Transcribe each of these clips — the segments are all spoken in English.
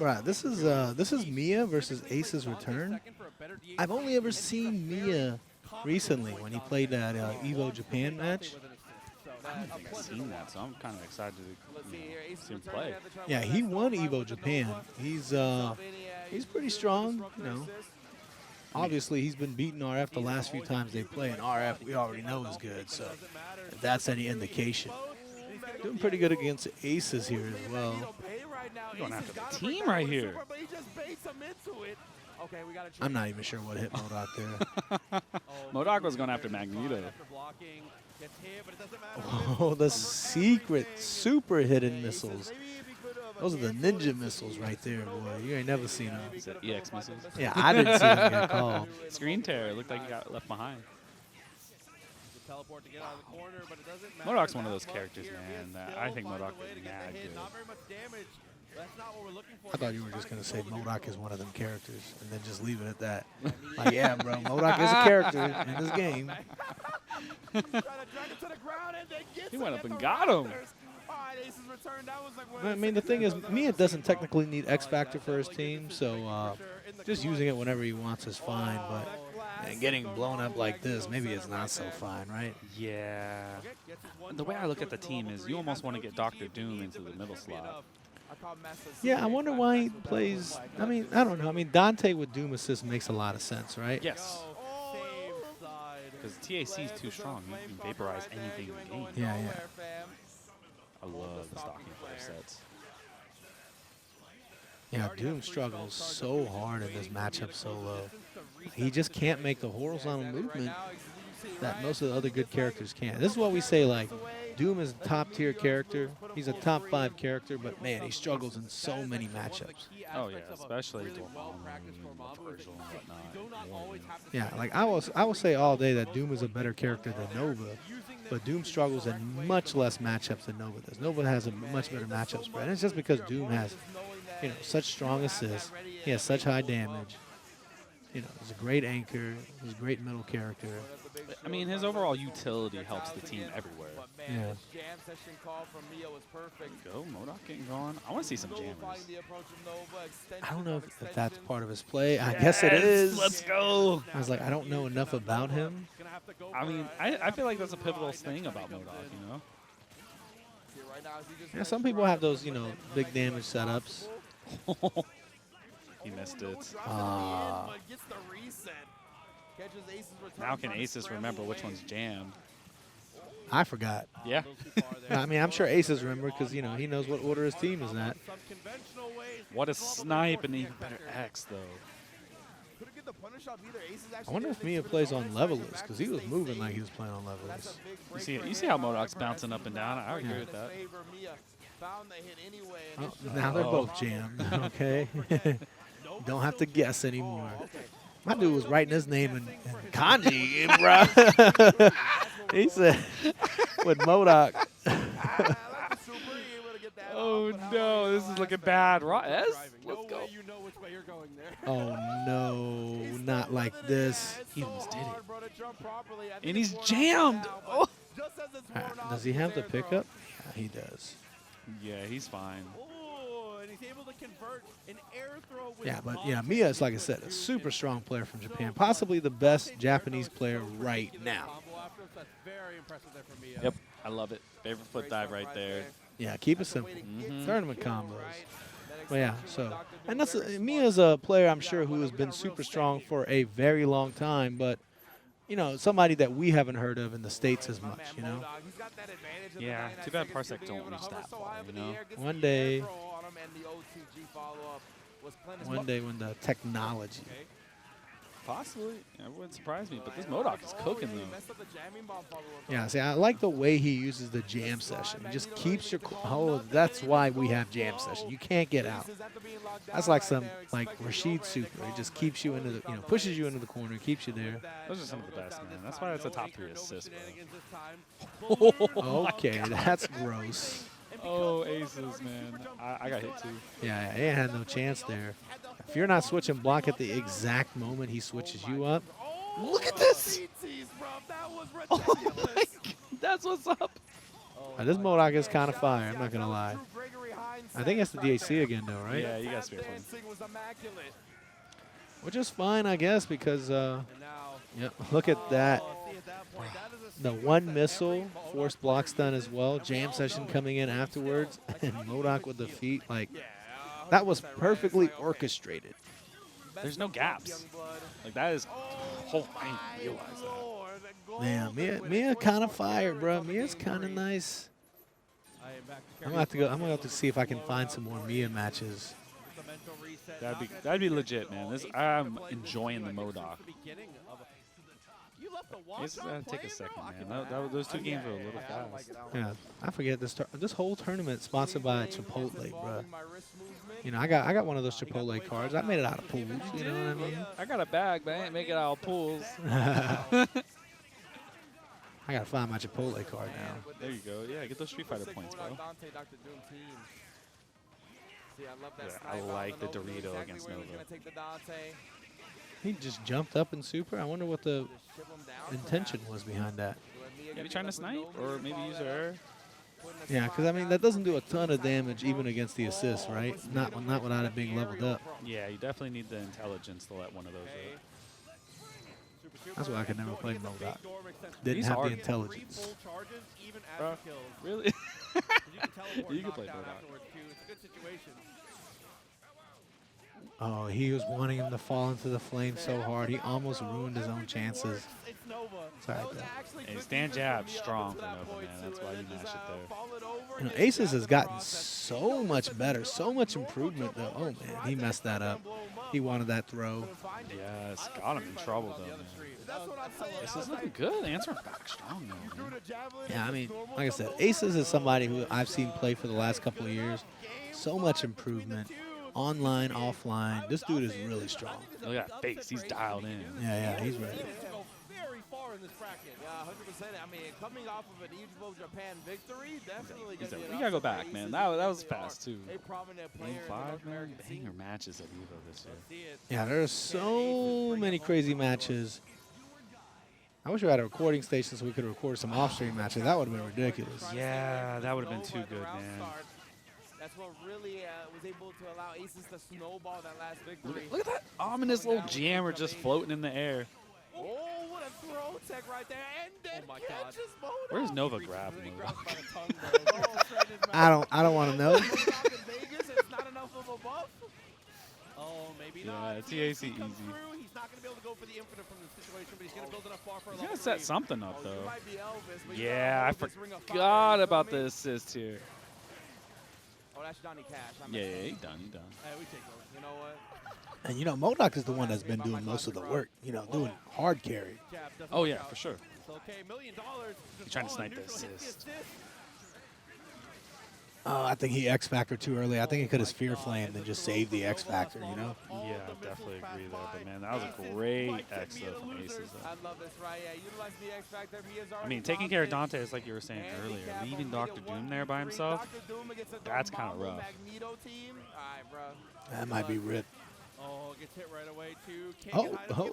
Right, this is Miya versus Ace's Return. I've only ever seen Miya recently when he played that Evo Japan match. I haven't think I've seen that, so I'm kind of excited to see him play. Yeah, he won Evo Japan. He's pretty strong, you know. Obviously, he's been beating RF the last few times they play, and RF we already know is good, so if that's any indication. Doing pretty good against Aces here as well. Going after the team right here. I'm not even sure what hit MODOK there. MODOK was going after Magneto. Oh, the secret super hidden missiles. Those are the ninja missiles right there, boy. You ain't never seen them. Is that EX missiles? Yeah, I didn't see them get called. Screen tear. It looked like he got left behind. MODOK's one of those characters, man, that I think MODOK is mad good. I thought you were just going to say MODOK is one of them characters and then just leave it at that. Like, yeah, bro, MODOK is a character in this game. He went up and got him. I mean, the thing is, Miya doesn't technically need X Factor for his team, so just using it whenever he wants is fine, but and getting blown up like this, maybe it's not so fine, right? Yeah. The way I look at the team is you almost want to get Dr. Doom into the middle slot. Yeah, I wonder why he plays. I mean, I don't know. I mean, Dante with Doom Assist makes a lot of sense, right? Yes. Because TAC is too strong. You can vaporize anything in the game. Yeah, yeah. I love the stocking player sets. Yeah, Doom struggles so hard in this matchup solo. He just can't make the horizontal movement that most of the other good characters can. This is what we say, like, Doom is a top-tier character. He's a top 5 character, but, man, he struggles in so many matchups. Oh, yeah, especially Virgil and whatnot. Yeah, like, I will say all day that Doom is a better character than Nova, but Doom struggles in much less matchups than Nova does. Nova has a much better matchup spread, and it's just because Doom has, you know, such strong assists. He has such high damage. You know, he's a great anchor. He's a great middle character. I mean, his overall utility helps the team everywhere. Yeah. Go, MODOK getting going. I want to see some jammers. I don't know if that's part of his play. I guess it is. Let's go. I was like, I don't know enough about him. I mean, I feel like that's a pivotal thing about MODOK, you know? Yeah, some people have those, you know, big damage setups. He missed it. Now can Aces remember which one's jammed? I forgot. Yeah. I mean, I'm sure Aces remember because, you know, he knows what order his team is at. What a snipe and even better X, though. I wonder if Miya plays on levelers because he was moving like he was playing on levelers. You see how MODOK's bouncing up and down? I agree with that. Oh, now they're both jammed. Okay. Don't have to guess anymore. My dude was writing his name in kanji, bro. He said, with MODOK. Oh, no. This is looking bad. S? Let's go. Oh, no. Not like this. He almost did it. And he's jammed. Oh. Does he have the pickup? Yeah, he does. Yeah, he's fine. Yeah, but yeah, Miya is, like I said, a super strong player from Japan. Possibly the best Japanese player right now. Yep, I love it. Favorite foot dive right there. Yeah, keep it simple. Tournament combos. But yeah, so. And that's Miya's a player, I'm sure, who has been super strong for a very long time, but, you know, somebody that we haven't heard of in the States as much, you know? Yeah, too bad Parsec don't reach that far, you know? One day when the technology. Possibly. It wouldn't surprise me, but this MODOK is cooking, though. Yeah, see, I like the way he uses the jam session. He just keeps your... Oh, that's why we have jam session. You can't get out. That's like some, like, Rashid Super. It just keeps you into the, you know, pushes you into the corner, keeps you there. Those are some of the best, man. That's why it's a top 3 assist, bro. Okay, that's gross. Oh, Aces, man. I got hit, too. Yeah, he had no chance there. If you're not switching block at the exact moment he switches you up. Look at this! Oh my God, that's what's up. This MODOK is kind of fire, I'm not going to lie. I think it's the DHC again, though, right? Yeah, you got Spear Flame. Which is fine, I guess, because look at that. The one missile, forced block stun as well. Jam session coming in afterwards, and MODOK with the feet. Like, that was perfectly orchestrated. There's no gaps. Like, that is. Oh, I didn't realize that. Man, Miya kind of fired, bro. Mia's kind of nice. I'm gonna have to go. I'm gonna have to see if I can find some more Miya matches. That'd be legit, man. I'm enjoying the MODOK. It's gonna take a second, man. Those two games were a little fast. Yeah, I forget this whole tournament sponsored by Chipotle, bro. You know, I got one of those Chipotle cards. I made it out of pools. You know what I mean? I got a bag, but I ain't make it out of pools. I gotta find my Chipotle card now. There you go. Yeah, get those Street Fighter points, bro. Yeah, I like the Dorito against Nova. He just jumped up in super. I wonder what the intention was behind that. Maybe trying to snipe, or maybe use her. Yeah, because I mean that doesn't do a ton of damage even against the assist, right? Not without it being leveled up. Yeah, you definitely need the intelligence to let one of those That's why I could never play MODOK. Didn't have the intelligence. Really? You can play MODOK. Oh, he was wanting him to fall into the flame so hard. He almost ruined his own chances. Sorry, bro. Hey, stand jab strong for Nova, man. That's why you mash it there. You know, Aces has gotten so much better, so much improvement, though. Oh, man, he messed that up. He wanted that throw. Yes, got him in trouble, though, man. This is looking good. Answering back strong, though, man. Yeah, I mean, like I said, Aces is somebody who I've seen play for the last couple of years. So much improvement. Online, offline. This dude is really strong. Look at that face. He's dialed in. Yeah, he's ready. We gotta go back, man. That was fast too. Game 5, man. Banger matches at Evo this year. Yeah, there's so many crazy matches. I wish we had a recording station so we could record some off-stream matches. That would have been ridiculous. Yeah, that would have been too good, man. That's what really was able to allow Aces to snowball that last victory. Look at that ominous little jammer just floating in the air. Oh, what a throw tech right there. And then catches MODOK. Where's Nova grab MODOK? I don't want to know. It's not enough of a buff. Oh, maybe not. Yeah, TAC easy. He's not going to be able to go for the infinite from the situation, but he's going to build enough bar for a He's gonna set something up, though. might be Elvis, but Yeah, I forgot about the assist here. Oh, that's Johnny Cash. Yeah, he done. Hey, we take those. You know what? And, you know, MODOK is the one that's been doing most of the work, you know, doing hard carry. Oh, yeah, for sure. Okay, $1 million. He's trying to snipe the assist. I think he X-Factor too early. I think he could have Sphere Flamed and just saved the X-Factor, you know? Yeah, I definitely agree there. But, man, that was a great X, though, from Aces. I love this, right? Yeah, utilize the X-Factor. I mean, taking care of Dante is like you were saying earlier. Leaving Dr. Doom there by himself, that's kind of rough. That might be ripped. Oh, gets hit right away, too.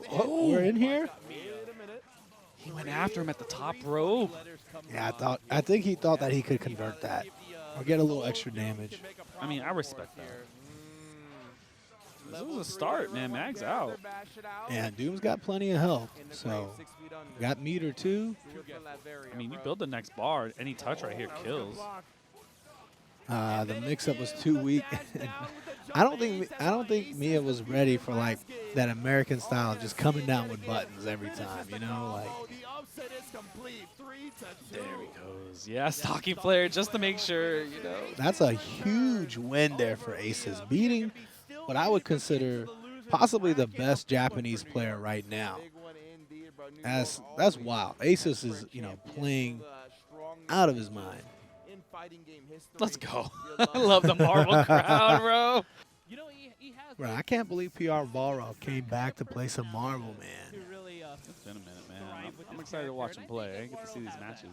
Oh, we're in here? He went after him at the top rope. Yeah, I think he thought that he could convert that or get a little extra damage. I mean, I respect that. This was a start, man. Mag's out. Yeah, Doom's got plenty of health, so got meter too. I mean, you build the next bar. Any touch right here kills. The mix-up was too weak. I don't think Miya was ready for like that American style of just coming down with buttons every time. You know, like. There he goes. Yeah, stocking player just to make sure, you know. That's a huge win there for Aces, beating what I would consider possibly the best Japanese player right now. That's wild. Aces is, you know, playing out of his mind. Let's go. I love the Marvel crowd, bro. Bro, I can't believe PR-Balrog came back to play some Marvel, man. It's been a minute, man. I'm excited to watch him play. I get to see these matches.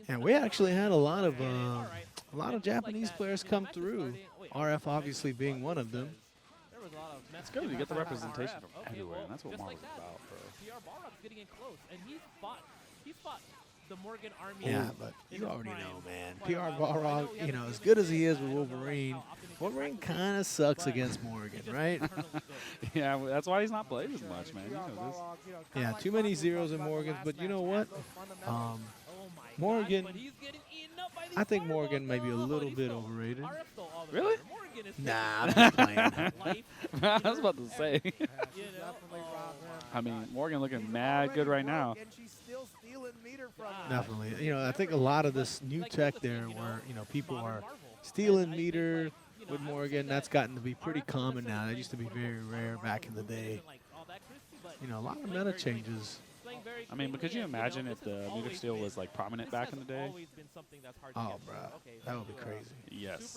And we actually had a lot of Japanese players come through. RF obviously being one of them. It's good. You get the representation from everywhere, and that's what Marvel's about, bro. PR-Balrog's getting in close, and he's fought the Morgan army. Yeah, but in you its already prime. know, man. But, PR-Balrog, yeah, you know, the as good as he is thing with is that, Wolverine, opting Wolverine exactly kind of same, sucks but against he's Morgan, just right? internally good. Yeah, well, that's why he's not played as much, man. You know this. Yeah, too many zeros in Morgan's, but you know what? Oh my Morgan, gosh, but he's getting eaten up by these I think fireballs. Morgan may be a No, little he bit stole- overrated. RF stole all the Really? thunder. Morgan is Nah, I'm taking just playing. life, I was about to say. you know? I mean, Morgan looking mad good right now. And she's still stealing meter from him. Definitely. You know, I think a lot of this new tech there where, you know, people are stealing meter with Morgan, that's gotten to be pretty common now. That used to be very rare back in the day. You know, a lot of meta changes. I mean, but could you imagine if the meter steal was like prominent back in the day? Oh, bro, that would be crazy. Yes.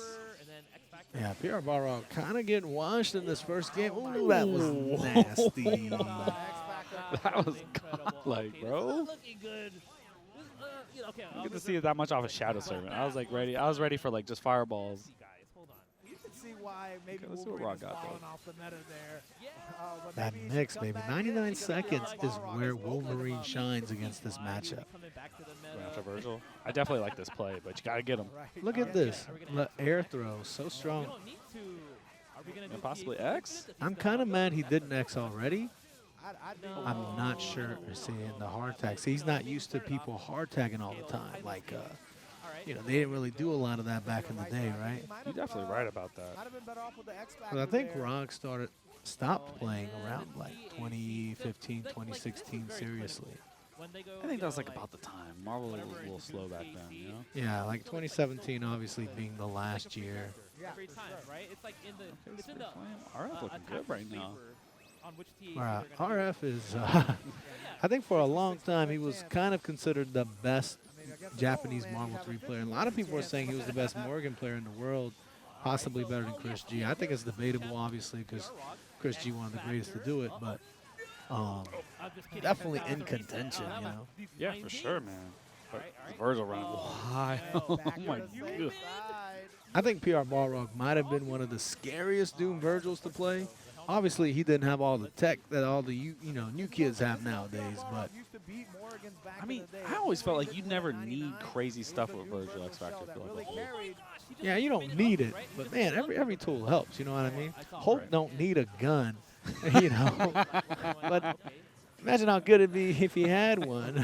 Yeah, PR-Balrog kind of getting washed in this first game. Ooh, that was nasty. That was godlike, bro. You get to see it that much off a Shadow Servant. I was like ready. I was ready for like just fireballs. You can see why maybe Okay, let's see what Rock got, falling though. off the meta there. But That maybe mix, come baby. back 99 in, seconds is Balrog where is both like Wolverine a shines against this matchup. coming back to the Going meta. after Virgil. I definitely like this play, but you gotta get him. Look at this. The air throw, so strong. We don't need to. Are we gonna do And possibly THC? X. I'm kind of mad he didn't X already. No. I'm not sure seeing the hard tags. He's not used to people hard tagging all the time. Like, you know, they didn't really do a lot of that back in the day, right? You're definitely right about that. Might have been better off with the X But I factor think there. Rog stopped playing around like 2015, 2016 seriously. When they go, I think that was like about the time. Marvel was a little slow back then, you know? Yeah, like 2017 obviously being the last year. every time, right? It's like in the it's in the RF looking good right now. on which THC Right. they're gonna RF is, I think for a long time he was kind of considered the best Japanese Marvel 3 player. And a lot of people were saying he was the best Morgan player in the world, possibly better than Chris G. I think it's debatable, obviously, because Chris G one of the greatest to do it, but definitely in contention, you know. Yeah, for sure, man. But Virgil running wild. Oh my god. I think PR-Balrog might have been one of the scariest Doom Virgils to play. Obviously, he didn't have all the tech that all the new kids have nowadays, but I mean, I always felt like you never need crazy stuff with Virgil X Factor. I feel like the whole- yeah, you don't need it. But man, every tool helps. You know what I mean? Hulk don't need a gun, you know. But imagine how good it'd be if he had one.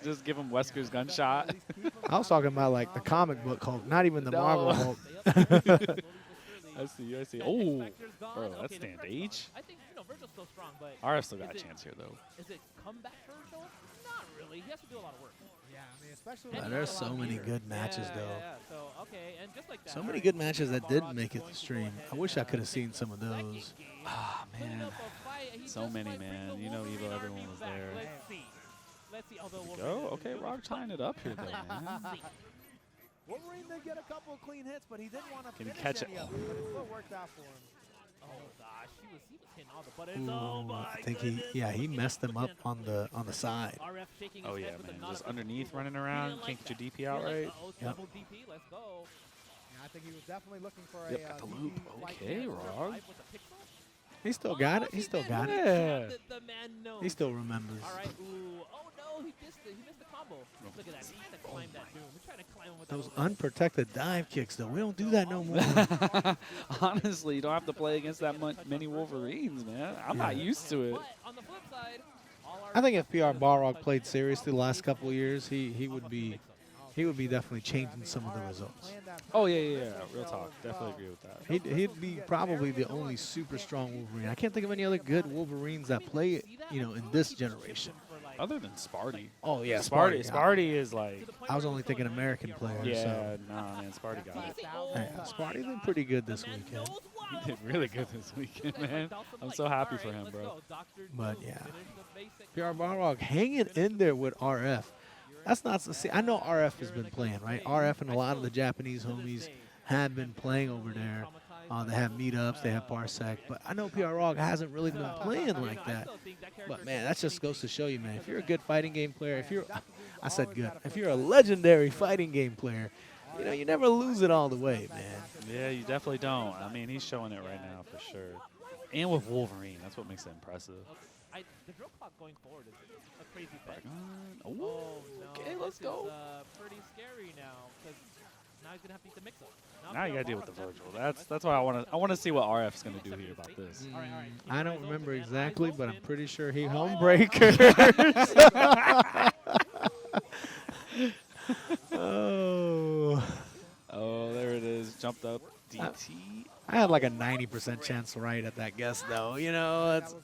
Just give him Wesker's gunshot. I was talking about like the comic book Hulk, not even the No. Marvel Hulk. I see, I see. Oh, bro, that's stand H. I think Virgil's still strong, but RF still got a chance here, though. is it comeback Virgil? Not really. He has to do a lot of work. Yeah, I mean, especially. There's so many good matches though. Yeah. So okay, and just like that. So many good matches that didn't make it to stream. I wish I could have seen some of those. Ah, man. So many, man. You know, Evo, everyone was there. Let's see. Let's see. Although Go. Okay, Rock tying it up here, though, man. Wolverine did get a couple of clean hits, but he didn't want to Can he finish catch it? any of them, but it still worked out for him. Oh gosh, he was hitting all the buttons. Oh Ooh, my I think he messed them up on the side. RF shaking his Oh, yeah, head with man. the Just nod. underneath running He around. didn't Can't like get your that. DP out He right. like, uh-oh, Yep. double DP, let's go. Yeah, I think he was definitely looking for Yep, a got the DP loop. like Okay, that. Rog. With the pixel. He still got it. He still got it. Yeah. The man knows. He still remembers. All right. Ooh. Oh no, he missed it. He missed the combo. Look at that. He's trying to climb that doom. He's trying to climb him with Those that. unprotected dive kicks, though, we don't do that no more. Honestly, you don't have to play against that many Wolverines, man. I'm not used to it. But on the flip side, all our I think if PR-Balrog played seriously the last couple of years, he would be definitely changing some of the results. Oh, yeah. Real talk. Definitely agree with that. He'd be probably the only super strong Wolverine. I can't think of any other good Wolverines that play, in this generation. Other than Sparty. Oh yeah, Sparty is like, I was only thinking American players. yeah, So. nah, man, Sparty got it. Yeah, Sparty did pretty good this weekend. He did really good this weekend, man. I'm so happy for him, bro. But yeah, PR-Balrog hanging in there with RF. That's not to see. I know RF has been playing, right? RF and a lot of the Japanese homies have been playing over there. They have meetups, they have Parsec, but I know PR-Balrog hasn't really been playing like that. But man, that just goes to show you, man, if you're a good fighting game player, I said good, if you're a legendary fighting game player, you never lose it all the way, man. Yeah, you definitely don't. I mean, he's showing it right now for sure. And with Wolverine, that's what makes it impressive. The drill clock going forward is a crazy bet. Oh, Oh no. okay, let's this go. Is, pretty scary now because now he's gonna have to eat the mix-up. Now you gotta deal with PR-Balrog the is Virgil. actually That's why I wanna see what RF is gonna do here about this. All right. I don't remember Eyes open, man. exactly, Eyes but I'm open. pretty sure he Oh. home breakers. Oh. Oh, there it is. Jumped up. DT. I had like a 90% chance right at that guess, though. You know, it's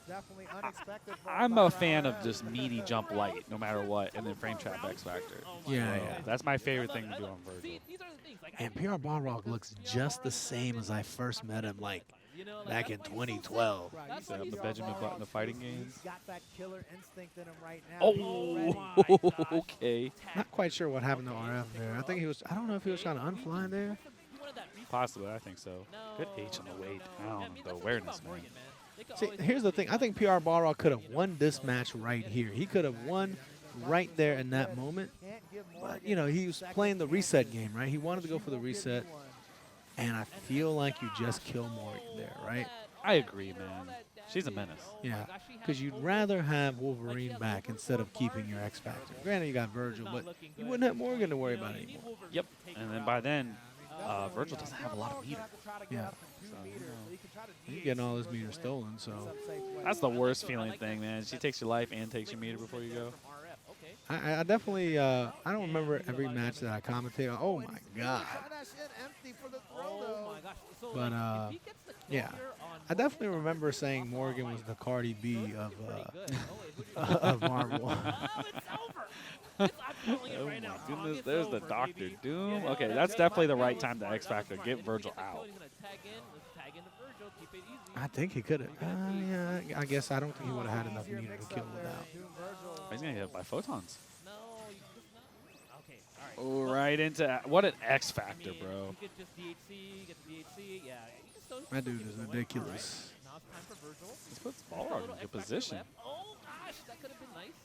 I'm a fan of just meaty jump light, no matter what, and then frame trap X Factor. yeah, So yeah. that's my favorite thing to do on Virgil. See, these are the things. Like, And PR-Balrog looks just the same as I first met him, like you know, back in that's why he's so 2012. sick. Right, That's Set why up he's the so Benjamin sick. Button, the fighting games. He's got that killer instinct in him right now. Oh, my gosh. okay. Not quite sure what happened to RF there. I think he was. I don't know if he was trying to unfly there. He wanted that reflex. Possibly, I think so. Good H on the way down. The awareness, man. See, here's the thing. I think PR-Balrog could have won this match right here. He could have won right there in that moment. But, you know, he was playing the reset game, right? He wanted to go for the reset. And I feel like you just kill Morgan there, right? I agree, man. She's a menace. Yeah, because you'd rather have Wolverine back instead of keeping your X Factor. Granted, you got Virgil, but you wouldn't have Morgan to worry about anymore. Yep. And then by then, Virgil doesn't have a lot of meter. Yeah. You're getting all his meter stolen, so That's the worst feeling thing, man. She takes your life and takes your meter before you go. I definitely I don't remember every match that I commentated. Oh my god! Oh my gosh. So, But like, if he gets the kill yeah, here on I definitely remember saying Morgan was the Cardi B of good. of Marvel. Oh, it's over. I'm calling it Oh right my now. goodness, It's there's the over, Doctor baby. Doom. Yeah, Okay, that that's J definitely the Black right guy time to was X Factor. smart. Get He's Virgil gonna out. He's gonna tag in. Let's tag into Virgil. Keep it easy. I think he could have. Yeah, I guess I don't think he would have had enough meter to kill without. He's gonna get hit by photons. No, you just not. Okay, all right. Oh, right into what an X Factor, I mean, bro. You could just DHC, get the DHC. Yeah, you just don't That dude keep is going. ridiculous. All right, now it's time for Virgil. This puts A Balrog little in a good X Factor position. left. Oh gosh, that could have been nice.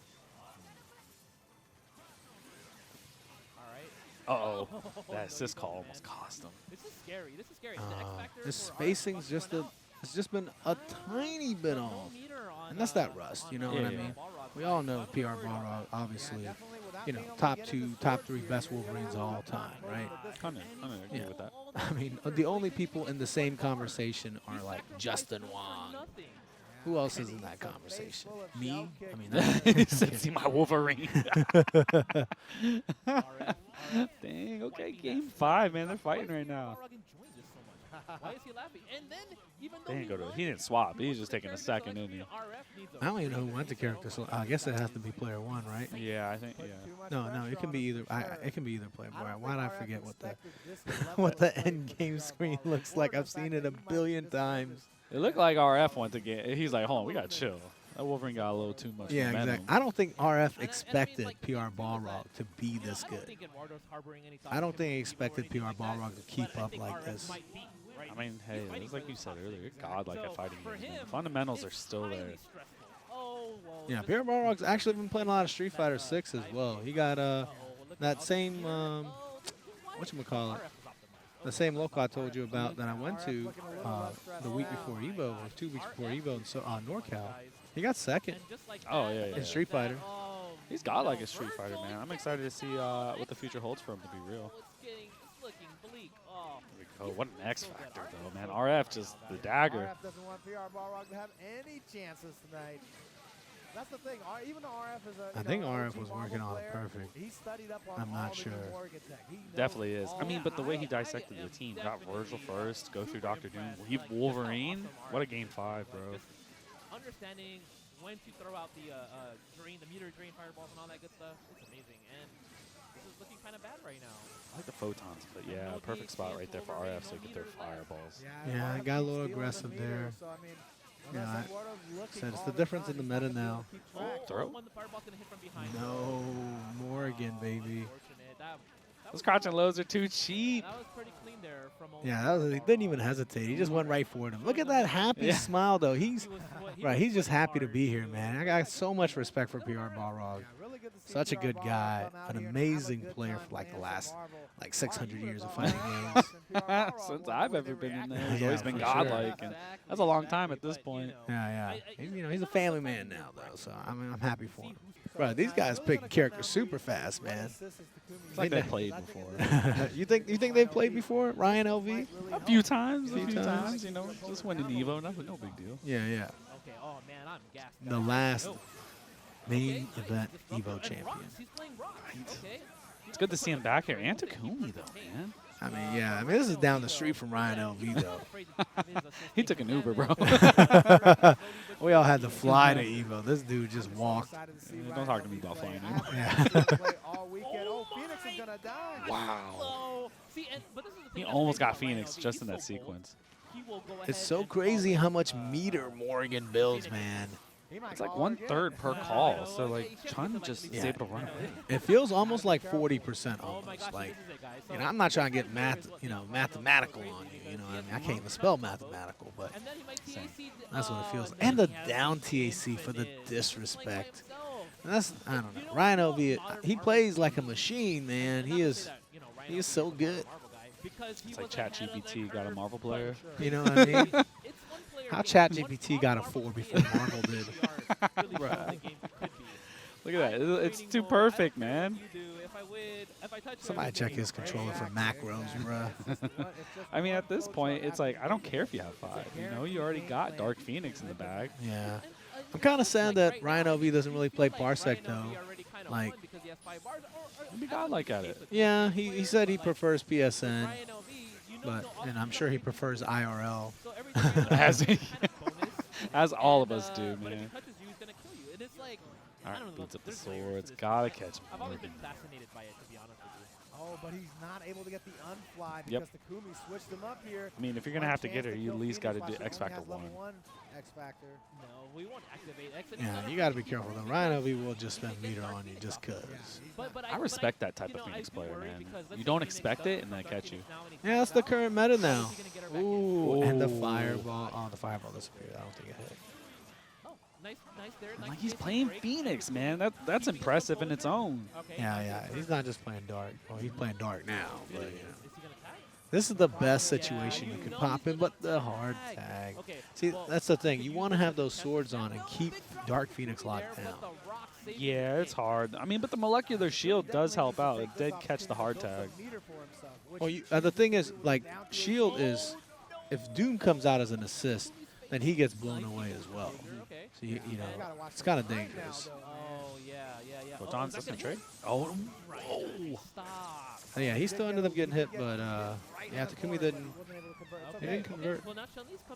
All right. Uh-oh. That No, assist you call don't, almost man. cost him. This is scary. This is scary. The X Factor This for RF spacing's Bucks just went a. out. It's just been a tiny bit No off. meter on, And that's that rust, you know what I Yeah. mean? We all know PR-Balrog, obviously, you know, top 2, top 3 best Wolverines of all time, right? I'm gonna agree Yeah. with that. I mean, the only people in the same conversation are like Justin Wong. Nothing. Who else is in that conversation? Me? I mean, He said, see my Wolverine. RF. Dang, okay, game 5, man. They're fighting right now. Balrog enjoying this so much? Why is he laughing? And then, even though They didn't go to. He didn't swap. He was just taking a second, didn't he? I don't even know who went to character. So I guess it has to be player 1, right? Yeah, I think. Yeah. No, it can be either. It can be either player. Why did I forget what the what the end game screen looks like? I've seen it a billion times. It looked like RF went to get. He's like, hold on, we gotta chill. That Wolverine got a little too much Yeah, momentum. exactly. I don't think RF expected PR-Balrog to be this good. I don't think he expected PR-Balrog to keep up like this. I mean, hey, it was like you said earlier, you're godlike at fighting games. Man. The fundamentals are still there. Yeah, PR-Balrog's actually been playing a lot of Street Fighter 6 as well. He got that same whatchamacallit, the same local I told you about that I went to the week before Evo, or 2 weeks before Evo in NorCal. He got second Oh yeah, yeah. in Street Fighter. He's godlike at Street Fighter, man. I'm excited to see what the future holds for him. To be real. It's looking bleak. Oh. Oh, what an X Factor though, man. RF just the dagger. RF doesn't want PR-Balrog to have any chances tonight. That's the thing. Even though RF is a I think RF OG was Marvel working on it player, perfect. He studied up on I'm all not the sure. new Morgan tech. He knows Definitely is. I all mean, but the way he that. dissected the team, got Virgil first, go through Doctor Doom, leave Wolverine. What a game 5, bro. Just understanding when to throw out the meter drain fireballs and all that good stuff. It's amazing. And this is looking kind of bad right now. I like the photons, but yeah, perfect spot right there for RF so he could throw fireballs. Yeah, I RF got a keeps little stealing the aggressive meter, there. So, I mean, Yeah, unless I Eduardo's looking said it's all the difference in the time, meta he's gonna now. keep track. Throw. When the fireball's gonna hit from behind. No, Morgan, baby. Unfortunate. That Those crouching lows are too cheap. was pretty clean there from Yeah, he didn't even hesitate. He just went right for him. Look at that happy Yeah. smile, though. He's just happy to be here, man. I got so much respect for PR-Balrog. good to see Such a good PR-Balrog guy, come out an here and have a amazing good player time for like the playing last some Marvel. like 600 years of But fighting Balrog games. and PR-Balrog Since won I've the ever way been they in there, reacted. he's Yeah, always been for godlike, sure. and that's a long time at this point. Yeah, he's a family man now though, so I'm happy for him. Bro, these guys picking characters super fast, man. It's like they played before. you think they played before, RyanLV? A few times, Few times. you know, just winning Evo, no big deal. Yeah. Okay, oh man, I'm gassed. The last main event Evo champion. He's playing rock. Okay. It's good to see him back here. And Takumi, though, man. I mean, yeah. I mean, this is down the street from RyanLV though. He took an Uber, bro. We all had to fly to Evo. This dude just walked. Don't talk to me about flying in. Wow. See, but this is the thing He that's almost crazy got about Phoenix RyanLV. just in He's that so bold. sequence. He will go It's ahead so and crazy follow, how much meter Morgan builds, man. It's like 1/3 per call, so like Chun just is able to run away. It feels almost like 40% almost. Like, you know, I'm not trying to get mathematical on you. You know, what I mean, I can't even spell mathematical, but that's what it feels. And the down TAC for the disrespect. And that's, I don't know. RyanLV, he plays like a machine, man. He is so good. It's like ChatGPT got a Marvel player. You know what I mean? How ChatGPT got a 4 before Marvel did. Look at that. It's too perfect, man. Somebody check his controller for macros, bruh. I mean, at this point, it's like, I don't care if you have 5. You know, you already got Dark Phoenix in the bag. Yeah. I'm kind of sad that RyanLV doesn't really play Parsec, though. Like, He'd be godlike at it. yeah, he said he prefers PSN, and I'm sure he prefers IRL. As all of us do, man. All Alright, boots up the swords. Gotta catch I've always Morgan. been fascinated by it, to be honest with you. Oh, but he's not able to get the unfly Yep. because Takumi switched him up here. I mean, if you're going to have to get her, you at least got to do X Factor 1. X Factor. No, we won't activate X. Yeah, you got to be careful, though. RyanLV will just spend meter on you just because. I respect that type of Phoenix player, man. You don't expect it, and they catch you. Yeah, that's the current meta now. Ooh, and the fireball. Oh, the fireball disappeared. I don't think it hit. Nice there. Like, he's playing Phoenix, man. That's impressive in its own. Yeah. He's not just playing dark. Well, he's playing dark now, but you know. This is the best situation you could pop in, but the hard tag. See, that's the thing. You want to have those swords on and keep Dark Phoenix locked down. Yeah, it's hard. I mean, but the molecular shield does help out. It did catch the hard tag. Well, the thing is, like, shield is, if Doom comes out as an assist, then he gets blown away as well. So, you know, it's kind of dangerous. Oh, yeah. Photon's just gonna trade. Oh, Stop. And yeah, he still ended up getting hit, but yeah, Takumi didn't. He didn't convert.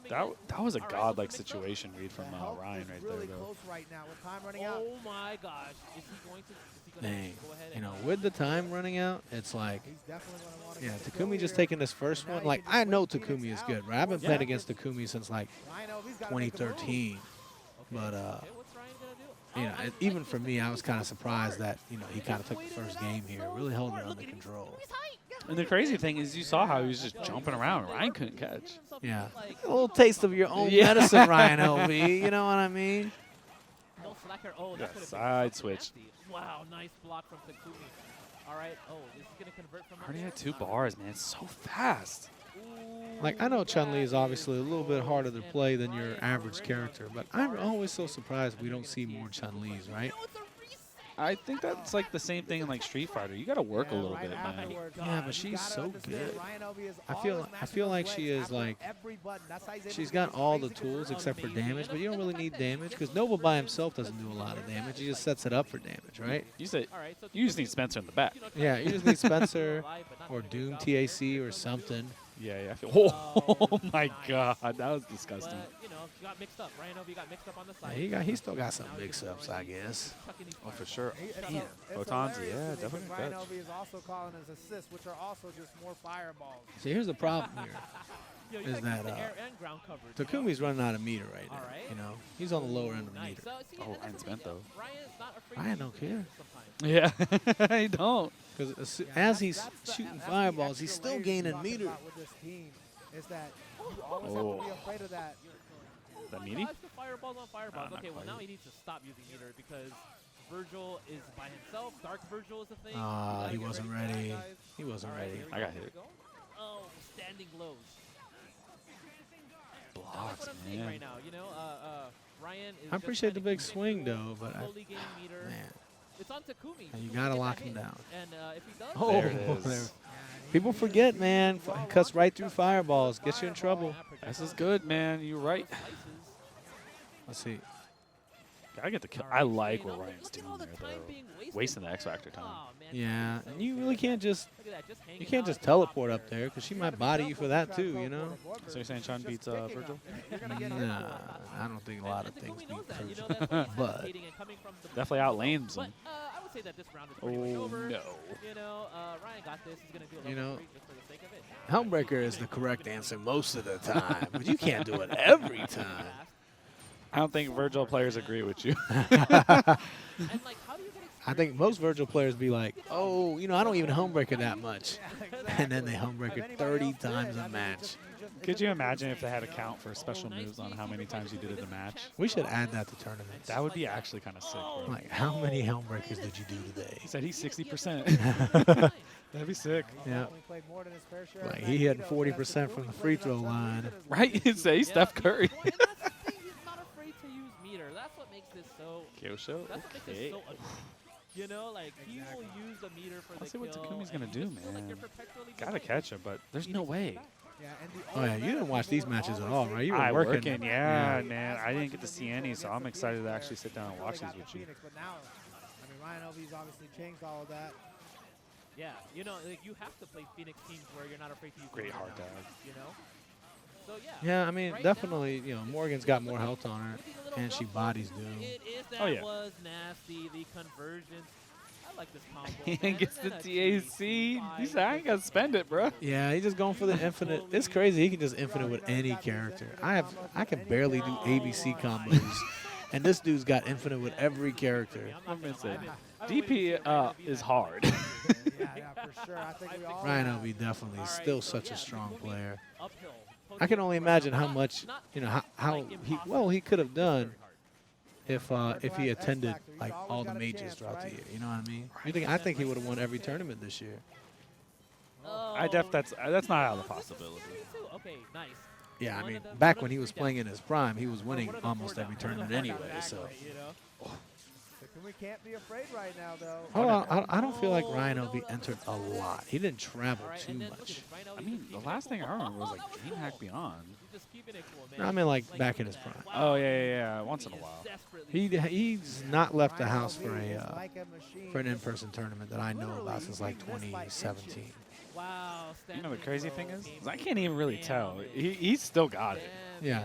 that was a godlike situation read from Ryan right there, though. Oh my gosh. Is he going to Dang. go ahead You and know, with the time running out, it's like, yeah, Takumi just taking this first one. Like, I know Takumi is good, right? I've been playing against Takumi since like 2013, but what's Ryan gonna do? you know, even for me, I was kind of surprised that, you know, he kind of took the first game here, really holding it under control. And the crazy thing is, you saw how he was just jumping around. Ryan couldn't catch. Yeah, a little taste of your own medicine, RyanLV. You know what I mean? No slacker. Oh, Yeah, that could've been side so switch. nasty. Wow, nice block from Takumi. All right. Oh, is he gonna convert from? Already had 2 bars, man. It's so fast. Like, I know Chun-Li is obviously a little bit harder to play than your average character, but I'm always so surprised we don't see more Chun-Li's, right? I think that's like the same thing in like Street Fighter. You got to work a little bit, man. Yeah, but she's so good. I feel like she is like, she's got all the tools except for damage, but you don't really need damage because Nova by himself doesn't do a lot of damage. He just sets it up for damage, right? You just need Spencer in the back. Yeah, you just need Spencer or Doom TAC or something. Yeah. Oh my God, that was disgusting. But, you know, got mixed up. RyanLV got mixed up on the side. Yeah, he still got some mix-ups, I guess. Oh, for sure. Man, Photons, yeah, definitely catch. RyanLV is also calling his assists, which are also just more fireballs. See, here's the problem here. Yo, you Is like that the air and ground coverage, Takumi's running out of meter right now. Alright. You know, he's on the lower end of Nice. meter. So, see, Oh, and that's Ryan's the bent, thing, though. Ryan's not afraid Ryan to don't use care. Yeah, I don't. Because as he's shooting fireballs, he's still gaining meter. With this team is that you always have to be afraid of that. That meaty? Fireballs on fireballs. Not Okay, well quite. now he needs to stop using meter because Virgil is by himself. Dark Virgil is the thing. He wasn't ready. He wasn't ready. I got hit. Oh, standing lows. That's Blocks, what I'm seeing man. right now. You know, Ryan is I just appreciate the standing big swing, neutral, though, but slowly gaining meter. man, It's on Takumi. and you Takumi gotta get lock that him hit. down. And if he does, Oh, There it is. there. People forget, man. Cuts right through fireballs. Gets you in trouble. This is good, man. You're right. Let's see. Gotta get the kill. I like what Ryan's doing there, though. Wasting the X Factor time. Yeah, and you really can't just hanging you can't out just at the top teleport up there because she might body you for that too, you know. So you're saying Sean beats Virgil? Nah, I don't think a lot of things beat Virgil. But- but Definitely outlanes But him. I would say that this round is pretty much Oh, over. no. You know, Ryan got this. He's gonna do a You level know, 3 just for the sake of it. Helmbreaker is the correct answer most of the time, but you can't do it every time. I don't think Virgil players agree with you. And like, how do you get I think most Virgil players be like, oh, you know, I don't even Helmbreaker that much. And then they Helmbreaker 30 times a match. Could you imagine if they had a count for special moves on how many times you did it in a match? We should add that to tournaments. That would be actually kind of sick, bro. Like, how many Helmbreakers did you do today? He said he's 60%. That'd be sick. Yeah. Like, he had 40% from the free throw line. Right? You'd say Steph Curry. Well, and that's the thing. He's not afraid to use meter. That's what makes this so. Kyosho? That's what makes Okay. this so. You know, like he will use the meter for Let's the see what kill. Takumi's and gonna you do, just feel like man. you're perpetually Gotta behind. catch him, but there's no way. Oh, yeah, you didn't watch these matches at all, right? You were I working. yeah, man. I didn't get to see any, so I'm excited to actually sit down and watch these with you. But now, I mean, RyanLV's obviously changed all of that. Yeah, you know, like you have to play Phoenix teams where you're not afraid to use Great meter hard now, dog. You know. So yeah. Yeah, I mean, Right definitely, you know, Morgan's got more health on her, Looking a little and she rough, bodies but Doom. It is that Oh, yeah. was nasty. The conversions. I like this combo. He man. gets the And then a TAC. 2v5 He said, I ain't got to spend it, bro. Yeah, he's just going for the infinite. It's crazy. He can just infinite with any character. I can barely do ABC combos, and this dude's got infinite with every character. I'm going to say, DP is hard. Yeah, for sure. I think we all RyanLV definitely is still such a strong player. Uphill. I can only imagine how much, you know, how he could have done if he attended like all the majors throughout the year. You know what I mean? I think he would have won every tournament this year. That's not out of the possibility. Okay, nice. Yeah, I mean, back when he was playing in his prime, he was winning almost every tournament anyway. So, you know. We can't be afraid right now, though. hold on, I don't feel like RyanLV entered a lot. He didn't travel too much. I mean, the last thing I remember was like DreamHack Beyond. No, I mean, like back in his prime. Oh, yeah. Once in a while. He's not left the house for an in-person tournament that I know about since like 2017. Wow. You know the crazy thing is I can't even really tell. He's still got it. Yeah,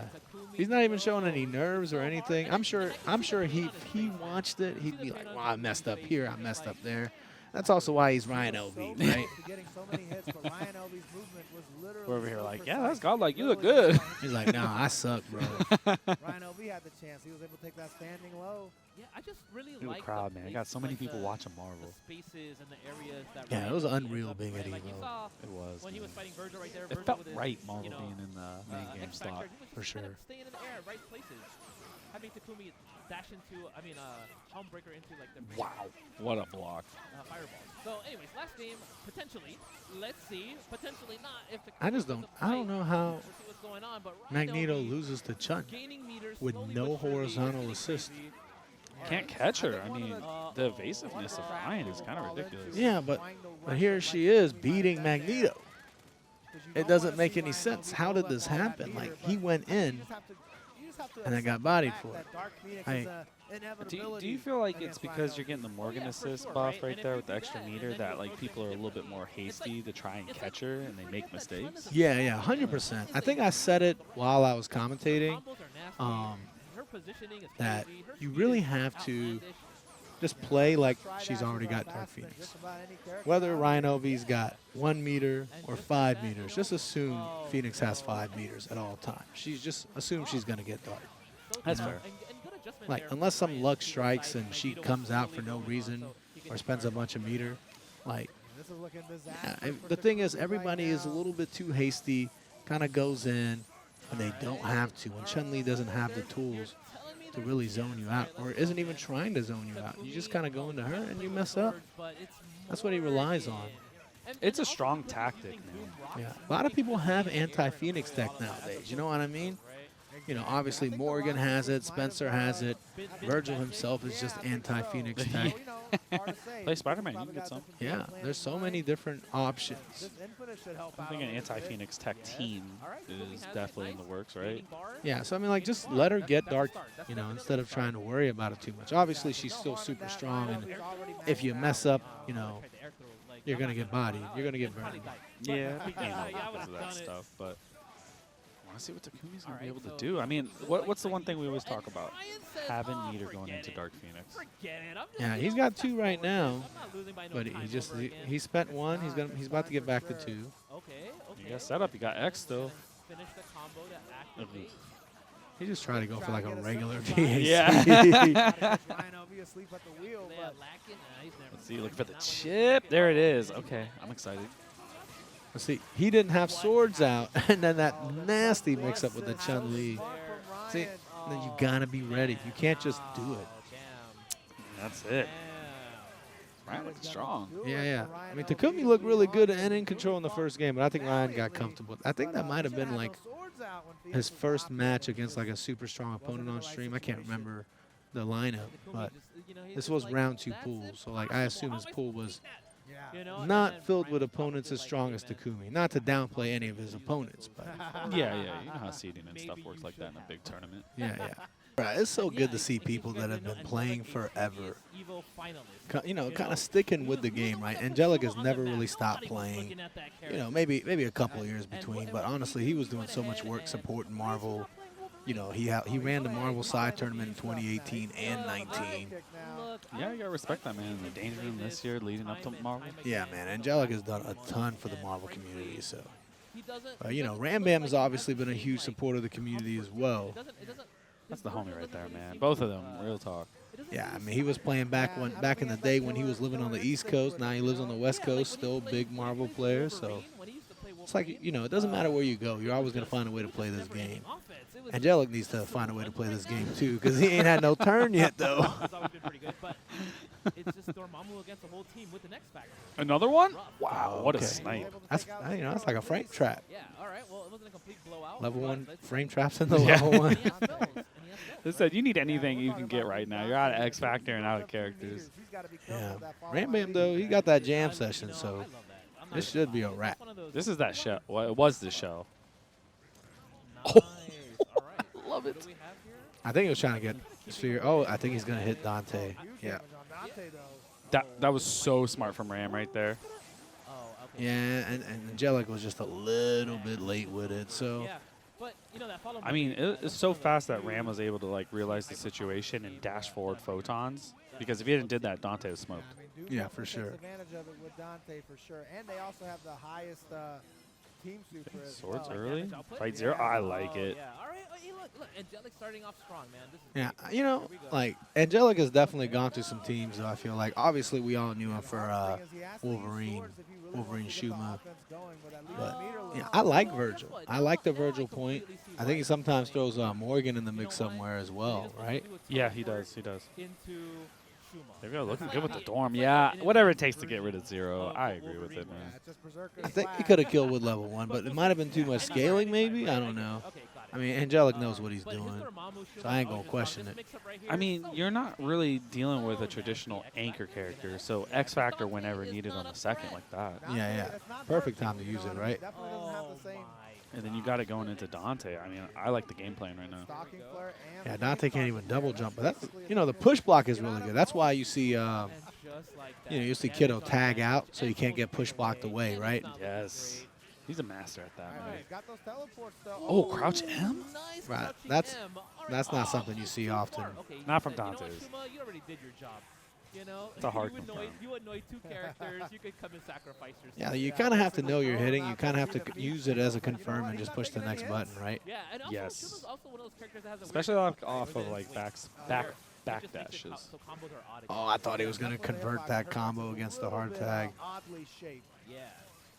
he's not even showing any nerves or anything. I'm sure if he watched it, he'd be like, "Well, I messed up here, I messed up there." That's also why he's RyanLV, right? We're over here like, yeah, that's godlike. You look good. He's like, "Nah, I suck, bro." RyanLV had the chance. He was able to take that standing low. Yeah, I just really Look at the like crowd, man. I got so many people watching Marvel. The spaces and the areas that Yeah, it was unreal being at like you Evo. saw It was. when he was fighting Virgil right there. It Virgil felt with his, right, Marvel you know, being in the main game X Factor, slot. he was For just kind of sure. staying in the air, right places. Having Takumi dash into, Homebreaker into like the Wow. What a block. fireball. So, anyways, last game potentially. Let's see. Potentially not. If the I just don't know how We'll see what's going on, but Magneto RyanLV loses to Chun gaining meters with slowly no but surely. horizontal Getting assist. crazy. Can't catch her. I mean, the evasiveness of Ryan is kind of ridiculous. Yeah, but here she is beating Magneto. It doesn't make any sense. How did this happen? Like, he went in and then got bodied for it. Do you feel like it's because you're getting the Morgan assist buff right there with the extra meter that like people are a little bit more hasty to try and catch her and they make mistakes? Yeah, 100%. I think I said it while I was commentating. That you really have to just play like she's already got Dark Phoenix. Whether RyanLV's got 1 meter or 5 meters, just assume Phoenix has 5 meters at all times. She's just assume she's gonna get Dark. That's You know? fair. Like, unless some luck strikes and she comes out for no reason or spends a bunch of meter, like, the thing is, everybody is a little bit too hasty, kind of goes in, and they don't have to. When Chun-Li doesn't have the tools, to really zone you out, or isn't even trying to zone you out. You just kind of go into her and you mess up. That's what he relies on. It's a strong tactic now. Yeah, a lot of people have anti-Phoenix tech nowadays. You know what I mean? You know, obviously Morgan has it, Spencer has it, Virgil himself is just anti-Phoenix tech. Play Spider-Man, you can get some. Yeah, there's so many different options. I think an anti-Phoenix tech team is definitely in the works, right? Yeah, so I mean, like, just let her get dark, you know, instead of trying to worry about it too much. Obviously, she's still super strong, and if you mess up, you know, you're going to get bodied. You're going to get burned. Yeah, I think they know because of that stuff, but I want to see what Takumi's going to be able to do. I mean, what's the one thing we always talk about? Having meter going into Dark Phoenix. Yeah, he's got 2 right now, but he spent 1. He's about to get back to 2. You got setup. You got X still. He just tried to go for like a regular PAC. Yeah. RyanLV asleep at the wheel, but Let's see. Look for the chip. There it is. Okay, I'm excited. Let's see, he didn't have swords out, and then that nasty mix-up with the Chun-Li. See, then you gotta be ready. You can't just do it. That's it. Ryan looking strong. Yeah, yeah. I mean, Takumi looked really good and in control in the first game, but I think Ryan got comfortable. I think that might have been like his first match against like a super strong opponent on stream. I can't remember the lineup, but this was round 2 pool, so like I assume his pool was not filled with opponents as strong as Takumi. Not to downplay any of his opponents, but Yeah. You know how seeding and stuff works like that in a big tournament. yeah. Right, it's so good to see people that have been playing forever, you know, kind of sticking with the game, right? Angelic has never really stopped playing. You know, maybe a couple of years between, but honestly, he was doing so much work supporting Marvel. You know, he ran the Marvel side tournament in 2018 and 19. Yeah, you gotta respect that, man. The Danger Room this year leading up to Marvel. Yeah, man, Angelic has done a ton for the Marvel community, so. You know, Rambam has obviously been a huge supporter of the community as well. That's the homie right there, man. Both of them, real talk. Yeah, I mean, he was playing back in the day when he was living on the East Coast. Now he lives on the West Coast, still big Marvel player, so. It's like, you know, it doesn't matter where you go. You're always going to find a way to play this game. Angelic needs to find a way to play this game, too, because he ain't had no turn yet, though. Another one? Wow, what a snipe. That's, you know, that's like a frame trap. Yeah, all right. Well, it wasn't a complete blowout. Level but 1 let's frame see. traps in the Yeah. level 1. They said you need anything you can get right now. You're out of X Factor and out of characters. Yeah. Rambam, though, he got that jam session, so this should be a wrap. This is that show. Well, it was the show. Love it. I think he was trying to get Sphere. Oh, I think he's going to hit Dante. Yeah. That was so smart from Ram right there. Yeah, and Angelic was just a little bit late with it, so. I mean, it's so fast that Ram was able to like realize the situation and dash forward photons. Because if he hadn't did that, Dante was smoked. Yeah, for sure. Advantage of it with Dante for sure, and they also have the highest team super as Swords well. early? Fight 0? I like it. Yeah, all right. Hey, look, Angelic starting off strong, man. This is Yeah, great. you know, Here we go. like, Angelic has definitely gone through some teams, though, I feel like. Obviously, we all knew him for Wolverine Shuma. But, yeah, I like Virgil. I like the Virgil point. I think he sometimes throws Morgan in the mix somewhere as well, right? Yeah, he does. He does. Into Shuma. There we go. Looking good with the Dorm. Yeah, whatever it takes to get rid of 0. I agree with it, man. I think he could have killed with level 1, but it might have been too much scaling, maybe? I don't know. I mean, Angelic knows what he's doing, so I ain't going to question it. I mean, you're not really dealing with a traditional anchor character, so X Factor whenever needed on the second like that. Yeah. Perfect time to use it, right? And then you got it going into Dante. I mean, I like the game plan right now. Yeah, Dante can't even double jump, but that's, you know, the push block is really good. That's why you see, you know, you see Kiddo tag out so you can't get push blocked away, right? Yes. He's a master at that, man. Oh, Crouch M? Right. That's not something you see often. Not from Dante's. You already did your job. You know, It's a hard you confirm. annoy 2 characters. You could come and sacrifice yourself. Yeah, you kind of have to know you're hitting. You kind of have to use it as a confirm and just push the next button, right? Yeah, and also, Yes. Shuma's also one of those characters that has a Especially weird off of like back just makes it dashes. so combos are odd Oh, I thought he was going to convert that combo against the hard tag. Oddly shaped. Yeah.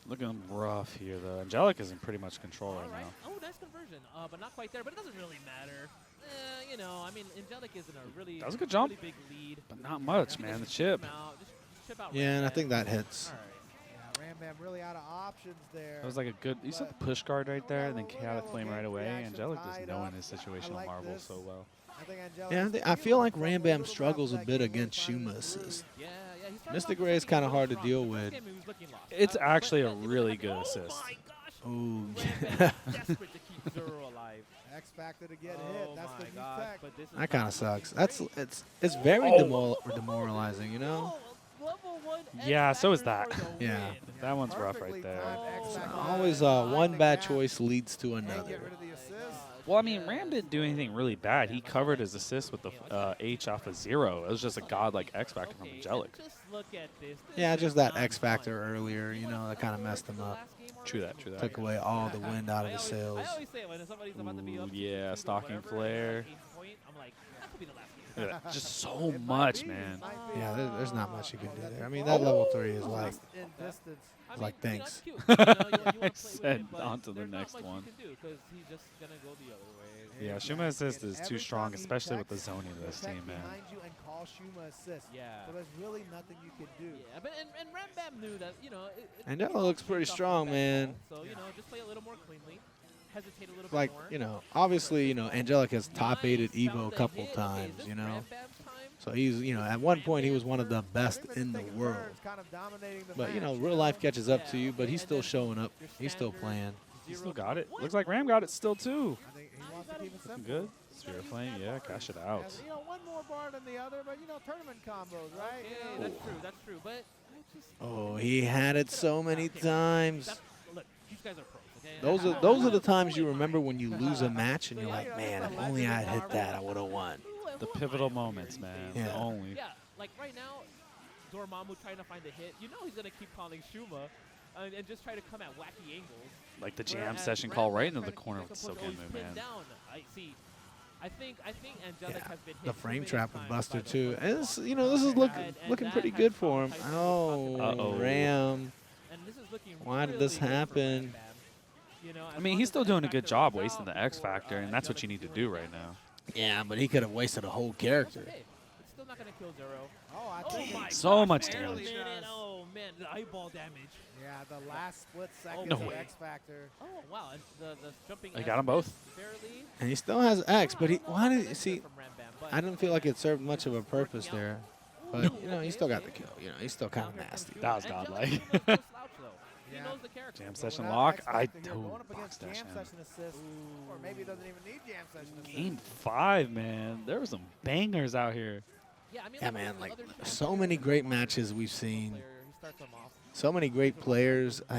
Looking rough here, though. Angelic is in pretty much control right now. Oh, nice conversion, but not quite there. But it doesn't really matter. You know, I mean, Angelic is in a really, That was a good jump. really big lead. But not much, man. The chip. Just chip out Yeah, and I Rambam. think that hits. All right. Yeah, Rambam really out of options there. That was like a good. You saw the push guard right there, and then chaotic flame right away. Angelic just knowing his situational marvel so well. I think Angelic Yeah, I feel like Rambam struggles a bit against Shuma assist. Yeah, he's trying Mystic to Ray is kind of hard to deal First with. game he was looking lost. It's But actually a then he really had the- good oh assist. my gosh. Ooh. Rambam is desperate to keep Zero alive. X Factor to get Oh hit. That's my the new gosh, tech. but this is That kind not of sucks. looking great. It's very Oh. demoralizing, you know? Oh, level 1 Yeah, so is X-Factor that. for the Yeah. win. That one's rough Perfectly right there. timed X Oh, Factor. Always Behind one the bad gap. choice leads to Can't get another. rid of the assist. Well, I mean, Ram didn't do anything really bad. He covered his assist with the H off of 0. It was just a godlike X Factor from Okay, Angelic. and just look at this. Yeah, This just is that not X Factor fun. earlier, you know, that kind of messed him up. True that, true that. Took away all the wind out of his sails. I always say when somebody's about to be up Ooh, yeah, 2-2 stalking whatever, flare. like 8 point, I'm like, that could be the last game. Look at that. Just so It might much, be, man. it might be. Yeah, there's not much you can do there. I mean, that level 3 is like, Just in distance. I It's like, you know, thanks. it's cute. You know, you wanna play with Said it, but on to the there's not next much one. You can do 'cause he's just gonna go the other way. Yeah, Exactly. Shuma assist is And too every strong, time he especially with the checks, zoning of this check team, man. behind you and call Shuma assist. Yeah. So there's really nothing you can do. Yeah, but and Rambam knew that, you know. And he that looks pretty kicked off strong, that man. ball, So, you know, just play a little more cleanly. Hesitate a little like, bit more. you know, obviously, you know, Angelic has top 8 at Nice, Evo found a the couple hit. Okay, is times, this you know? Rambam's time? So he's, you know, at one point he was one of the best in the world. But, you know, real life catches up to you, but he's still showing up. He's still playing. He still got it. Looks like Ram got it still, too. I think he wants to keep it simple. Good. Spirit Flame, yeah, cash it out. You know, one more bar than the other, but you know, tournament combos, right? Okay, You know, that's true. But I just Oh, he had it so many times. that's, look, these guys are pros. Okay? Those are the times you remember when you lose a match and you're like, man, if only I had hit that, I would have won. The pivotal moments, man. Yeah. Only. Yeah, like right now, Dormammu trying to find a hit. You know he's gonna keep calling Shuma, and just try to come at wacky angles. Like the jam Whereas session call right into Rambam the trying to corner keep with that composure, Sokenmu, he's pinned man. Down. I see. I think Angelic Yeah, has been hit the too frame many trap with times Buster by the too. front And this, block. you know, this is looking And that pretty has good for him. traumatized him Oh, Uh-oh. Ram. And this is looking Why did really this good for happen? Rambam. You know, I as mean, long he's as still the doing a X good Factor job runs wasting out the X before, Factor, and that's what you need to Angelic's do doing right damage. now. Yeah, but he could have wasted a whole That's character. okay. It's still not gonna kill Zero. Oh, I Oh think my So gosh, much barely damage. made it. Oh man, the eyeball damage. yeah, the last split second No of way. X Factor. Oh wow, and the jumping. I S got 'em both. Barely. And he still has X, but he, I don't know why about did that you X see? from Rambam, but I didn't feel like it served much of a purpose working out. there. But, you know, he still got the kill. You know, he's still kind of Now here comes nasty. Shuma. That was Angelic godlike. knows no slouch, though. He Yeah. knows the character. Jam But session without lock. X I Factor, you're don't going up box against dash jam him. session assist, or maybe he doesn't even need jam session assist. Game 5, man. There were some bangers out here. Yeah, I mean, Yeah, like man, the like other so champions, many like, great one matches we've player, seen. he starts them off. So many great players. Oh,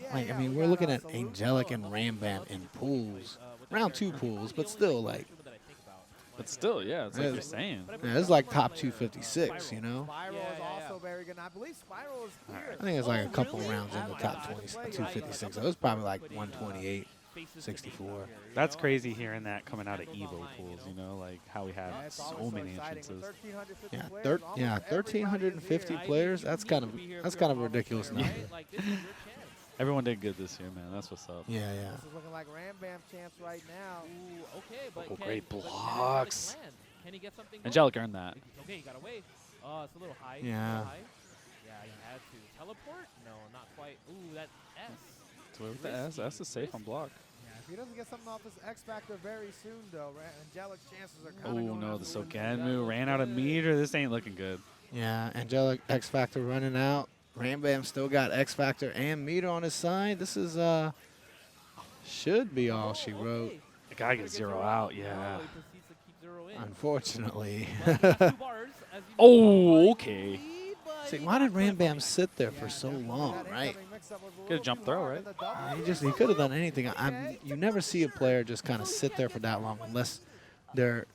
yeah, I yeah, mean, we we're got, looking at Salute. Angelic and Oh, Rambam love in to see pools. with that Round character. 2 Probably pools, the but only, still, like, like, Shuma that I think about when But I still, think yeah, about it's it. like Yeah. you're saying. But I yeah, believe this is like one top player, 256, you Spiral. know? Spiral Yeah, is yeah, also yeah. very good. And I believe Spiral is here. I think it's like a Oh, couple really? rounds in Oh the my top God. 20, Right. 256. So it was probably like Putting, 128. faces to 64. names out here, you That's know? crazy hearing that coming out of Handles Evo online, pools, you you know, like how we have Yeah, it's always so so many exciting. entrances. With 1,350 Yeah, players, almost everybody is 1,350 here. players. That's kind of You need to be here that's if you're kind of a a Marvel ridiculous player, number. right? Like, this is your chance. Everyone did good this year, man. That's what's up. Yeah, yeah. This is looking like Rambam's chance right now. Ooh, okay, but Oh, can, great but can blocks. Angelic land? Can he get something? going? Angelic earned that. Okay, he got away. Oh, it's a little high. Yeah. A little high. Yeah, he had to teleport. No, not quite. Ooh, that S. So with the S, S is safe on block. Yeah, if he doesn't get something off this X Factor very soon, though, Angelic's chances are Oh kind of going no, out the the window. Sokenmu ran out of meter. This ain't looking good. Yeah, Angelic X Factor running out. Rambam still got X Factor and meter on his side. This is should be all she wrote. Okay. The guy gets 0 out, yeah. Oh, he proceeds to keep 0 in. Unfortunately. Well, he has 2 bars, as you Oh, know, okay. lead, but See, he why got did clipped. Rambam sit there for Yeah, so definitely long, that right? incoming mix-up was a Could've little jumped too throw, hard, right? and the double He could have done anything. You never see a player just kind of sit there for that long unless they're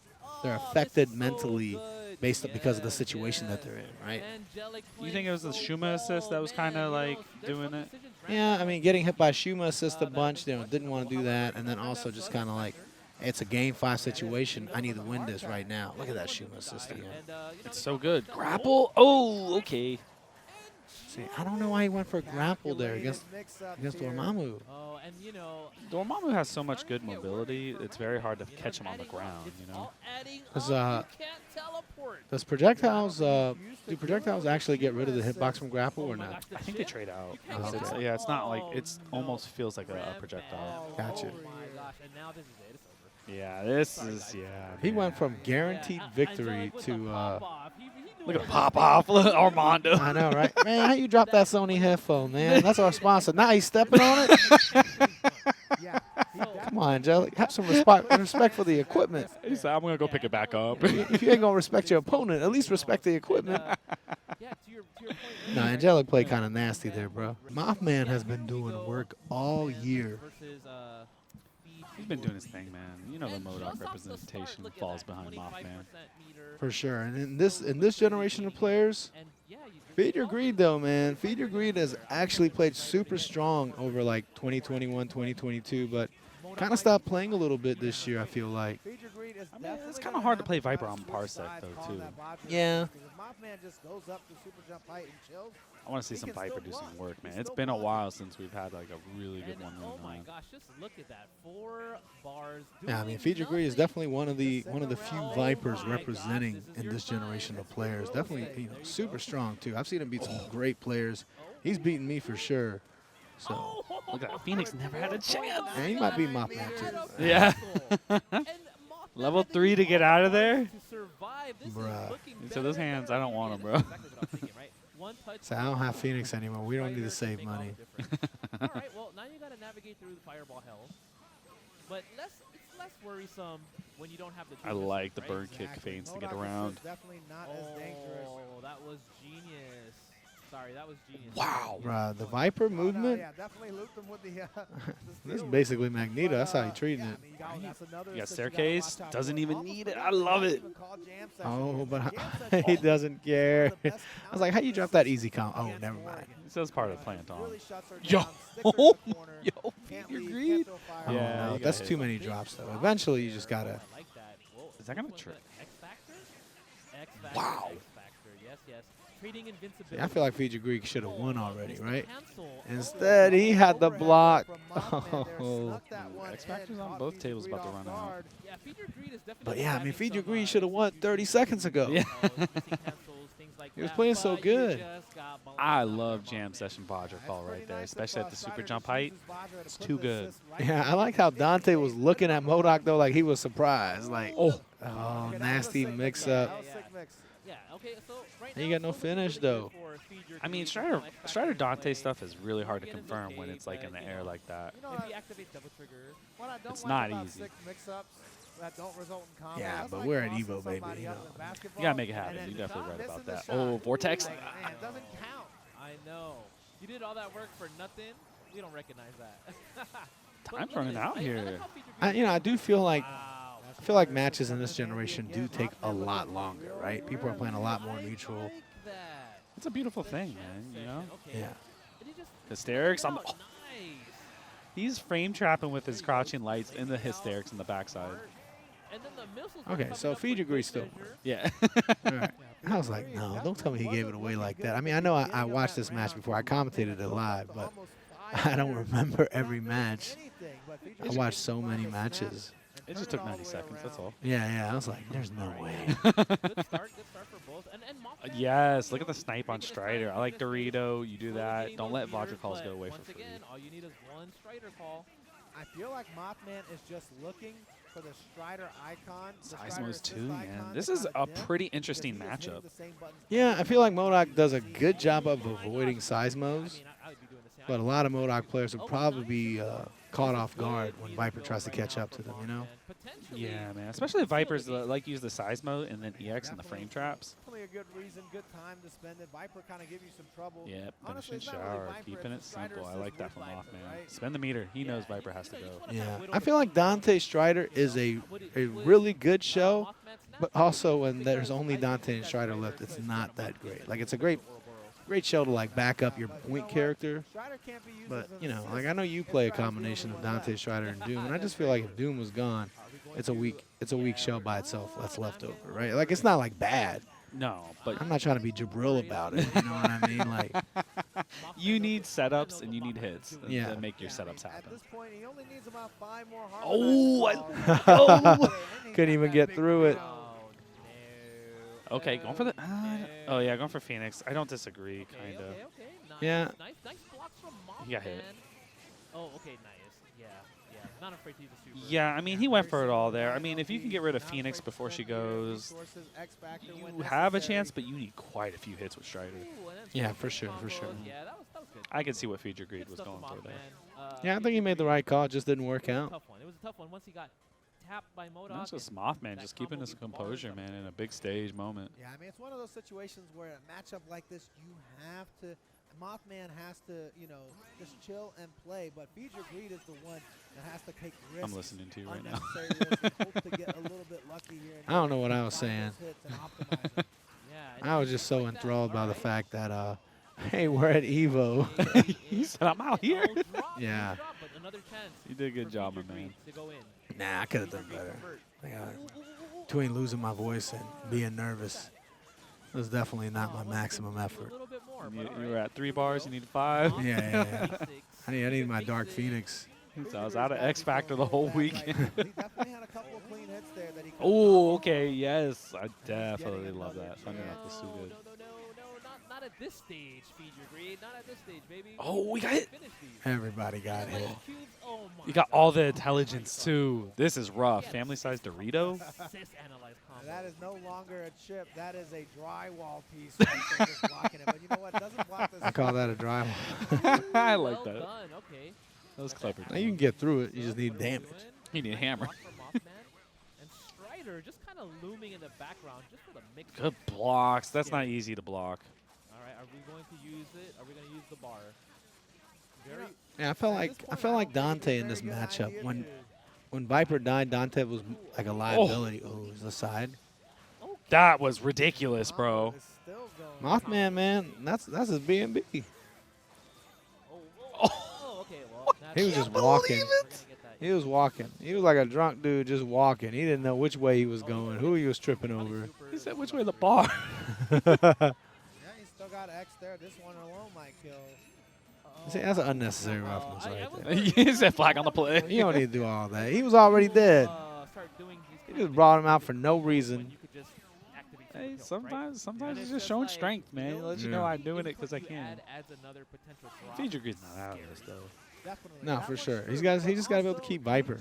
This affected is so mentally good. based up because of the Yes, situation that yes. they're in, right? Angelic You think it was the playing Shuma so assist that was well, kinda, man, you like, know, there's doing some it? decisions Yeah, I Rambam mean, getting hit by Shuma assist a that bunch, is you know, didn't want to do that, and then Rambam's also just so kind of like, X-Factor. it's a game 5 situation. I need to win this right now. Look at that Shuma assist again. And, you know, It's the so Capcom good. stuff- Grapple. Oh, okay. See, I don't know why he went for a grapple there against Dormammu. Oh, and you know, Dormammu has so much good mobility, it's very hard to catch him on the ground, you know? Does projectiles, do projectiles actually get rid of the hitbox from grapple or not? I think they trade out. Oh, okay. Yeah, it's not like, it's almost feels like a projectile. Gotcha. Oh my gosh, and now this is it. It's over. Yeah, this is, yeah. He man. went from guaranteed victory to, Look at pop off, Armando. I know, right? Man, how you drop that Sony headphone, man? That's our sponsor. Now he's stepping on it? Come on, Angelic. Have some respect for the equipment. He said, I'm going to go pick it back up. If you ain't going to respect your opponent, at least respect the equipment. Yeah, to your point. Nah, Angelic played kind of nasty there, bro. Mothman has been doing work all year. He's been doing his thing, man. You know the MODOK representation falls behind Mothman. For sure. And in this generation of players, Feed Your Greed, though, man. Feed Your Greed has actually played super strong over, like, 2021, 2022, but kind of stopped playing a little bit this year, I feel like. I mean, it's kind of hard to play Viper on Parsec, though, too. Yeah. I want to see some Viper do some work, man. It's been a while since we've had, like, a really good one. Oh my gosh, just look at that. 4 bars. Yeah, I mean, Feed Your Greed is definitely one of the few Vipers representing in this generation of players. Definitely, you know, super strong, too. I've seen him beat some great players. He's beaten me for sure. So, look at that. Phoenix never had a chance. and he might be Mothman, too. Yeah. Level 3 to get out of there? Bruh. So those hands, I don't want them, bro. So I don't have Phoenix anymore. We don't need to save money. All right, well, now you got to navigate through the fireball hell. But it's less worrisome when you don't have the... I like the burn kick feints to get around. Oh, that was genius. Sorry, that was genius. Wow. Bruh, the Viper movement, Yeah, definitely looped him with the this is basically Magneto. That's how he's treating it. You got staircase, doesn't even need it. I love it. Oh, but he doesn't care. I was like, how you drop that easy comp? Oh, never mind. So it's part of the plant on. Yo. Yo, Feed Your Greed. Oh, Yeah, no, you that's gotta too hit. many drops, though. Eventually, you just got to. Is that going to trip? Wow. Yes, yes. Trading invincibility. I feel like Feed Your Greed should have won already, right? Instead, he had the block. Oh. X Factor's on both tables about to run out. Yeah, Feed Your Greed is definitely But yeah, I mean, Feed Your having Greed some, should have won 30 seconds ago. Yeah. He was playing so good. I love Jam Session Vajra call right there, especially at the super jump height. It's too good. Yeah, I like how Dante was looking at MODOK, though, like he was surprised. Like, oh, nasty mix-up. Yeah, okay, so right He now, got no finish, though. I mean, Strider Dante stuff is really hard to confirm when it's like in the air like that. If he activates double trigger, It's not easy. Yeah, but we're at Evo, baby. You know. You gotta make it happen. You're definitely right about that. Oh, Vortex. it doesn't count. I know. You did all that work for nothing. We don't recognize that. Time's running out here. I do feel like matches in this generation do take a lot longer, right? People are playing a lot more neutral. It's a beautiful thing, man. You know. Yeah. Hysterics. He's frame trapping with his crouching lights in the hysterics in the backside. Okay, so Feed Your Greed still. Yeah. All right. I was like, no, don't tell me he gave it away like that. I mean, I know I watched this match before. I commentated it live, but I don't remember every match. I watched so many matches. It just took 90 seconds, that's all. Yeah, I was like, there's no way. Good start for both. And Yes, look at the snipe on Strider. I like Dorito. You do that. Don't let Vajra calls go away for free. Once again, all you need is one Strider call. I feel like Mothman is just looking for the Strider icon. Seismos too, man. This is a pretty interesting matchup. Yeah, I feel like MODOK does a good job of avoiding Seismos, but a lot of MODOK players will probably be caught off guard when Viper tries to catch up to them, you know? Yeah, man. Especially if Vipers like use the Seismo and then EX and the frame traps. Definitely a good reason, good time to spend it. Viper kind of give you some trouble. Yep, Honestly, finishing it's not really shower, Viper, keeping it it's the Strider simple. I assist like that with from Viper, Mothman. right? Spend the meter. He knows Viper has to go. Yeah, I feel like Dante Strider is a really good show, but also when there's only Dante and Strider left, it's not that great. Like, it's a great show to, like, back up your point character. But, you know, like, I know you play a combination of Dante, Strider, and Doom, and I just feel like if Doom was gone, it's a weak show by itself that's left over, right? Like, it's not, like, bad, No, but I'm not trying to be Jabril about it. You know what I mean? Like, you need setups and you need hits Yeah. to make your Yeah, I mean, setups At happen. this point, he only needs about 5 more Oh, harmonizing oh. balls. And he Couldn't got even that get big through it. rebound. No. Okay, going for the. no. Oh yeah, going for Phoenix. I don't disagree, Okay, kind of. okay, okay. Nice, Yeah. Nice blocks from Mothman. He got hit. Oh, okay, nice. Yeah. Not afraid to use the super. Yeah, I mean, he went for it all there. I mean, if you can get rid of Not Phoenix afraid to before she spend gear, goes, resources, X factor when you have a necessary. chance, but you need quite a few hits with Strider. Ooh, and then Yeah, some for good sure, for sure. combos. Yeah, that was good. I could see what Future Greed Good was stuff going from for there. Mothman. Yeah, I think he made the right call. It just didn't work It was out. a tough one. It was a tough one. Once he got tapped by MODOK. That's just and Mothman that just keeping combo his beat the bars composure, up man, there. in a big stage moment. Yeah, I mean, it's one of those situations where a matchup like this, you have to, Mothman has to, just chill and play. But Future Greed is the one that has to take risks. I'm listening to you right now. unnecessary risks, and hope to get a little bit lucky here. And I don't know there what I and was find saying. those hits and optimize them. Yeah, and I was just so enthralled by the fact that, hey, we're at Evo. He said, "I'm out here." Yeah. But another chance You did a good for job, my Future man. Greed to go in. Nah, I could have done better. Between losing my voice and being nervous, it was definitely not my maximum effort. A little bit more, You, but you were at 3 bars, you need 5. Yeah. I need my Dark Phoenix. So I was out of X Factor the whole weekend. He definitely had a couple of clean hits there that he could've Oh, knocked okay, off. yes. I definitely getting love another that. Thunder Knight was so No, good. not at this stage, Future Greed. Not at this stage, baby. Oh, we got hit. Finish these. Everybody got hit. Cubes, oh my You got all the God. intelligence, too. This is rough. Family-sized Dorito? Cis-analyzed combo. That is no longer a chip. That is a drywall piece right there just blocking it. But you know what? It doesn't block this. I call that a drywall. I like Well that. done, okay. That was clever. Now you can get through it. You just need damage. You need a hammer. Block from Mothman. And Strider just kind of looming in the background just for the mix. Good blocks. That's not easy to block. All right, are we going to use it? Are we going to use the bar? Very Yeah, I felt like Dante in this matchup. When Viper died, Dante was like a liability. Oh, it was the side. That was ridiculous, bro. Mothman, man, that's his B&B. Oh, okay. Well, He was just walking. He was walking. He was like a drunk dude just walking. He didn't know which way he was going, who he was tripping over. He said, which way the bar? Yeah, he still got X there. This one alone might kill. See, that's an unnecessary roughness right there. He said flag on the play. You don't need to do all that. He was already dead. He just brought him out for no reason. Hey, sometimes it's just showing strength, man. It lets you know I'm doing it because I can. Future Greed's not out of this, though. No, for sure. He just got to be able to keep Viper.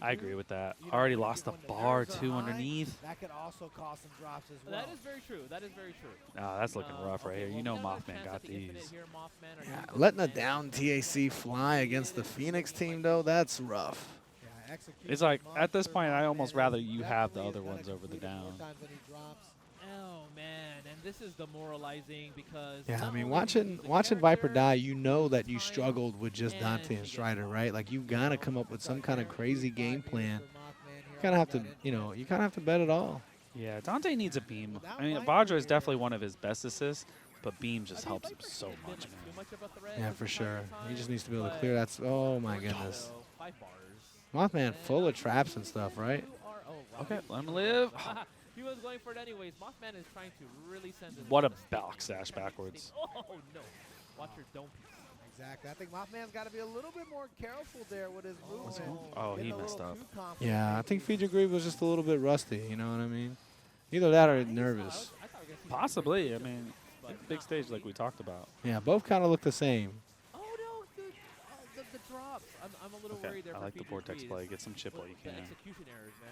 I agree with that. Already lost the bar, too, underneath. That could also cause some drops as well. That is very true. That is very true. Oh, that's looking rough right here. You know Mothman got these. Yeah, letting a down TAC fly against the Phoenix team, though, that's rough. Yeah, execute It's like, Mothman at this point, I and almost it rather you have the definitely other is gonna ones over the complete it more down. times than he drops. Oh man, and this is demoralizing because Yeah, I not mean, only watching the Viper character die, you know that you time struggled with just Dante and to get Strider, right? Like, you got to come up with some kind of crazy game plan. You You kind of have to, you kind of have to bet it all. Yeah, Dante needs a beam. I mean, Vajra is definitely one of his best assists, but beam just helps him so much, man. Yeah, for sure. He just needs to be able to clear that. Oh, my goodness. 5 bars. Mothman full of traps and stuff, right? Okay, let him live. He was going for it anyways. Mothman is trying to really send this. What a to the back stage. sash backwards. Oh no! Watch your dome piece. Exactly. I think Mothman's got to be a little bit more careful there with his movement. Oh, Getting he a messed little up. too confident. Yeah, I think Future Greed was just a little bit rusty, you know what I mean? Either that or nervous. I thought we were gonna see Possibly. I mean, big stage like we talked about. Yeah, both kind of look the same. Oh no! The drops. I'm a little Okay, worried there. I for like the Future vortex Greed. play. Get some chip while you The can. execution errors, man.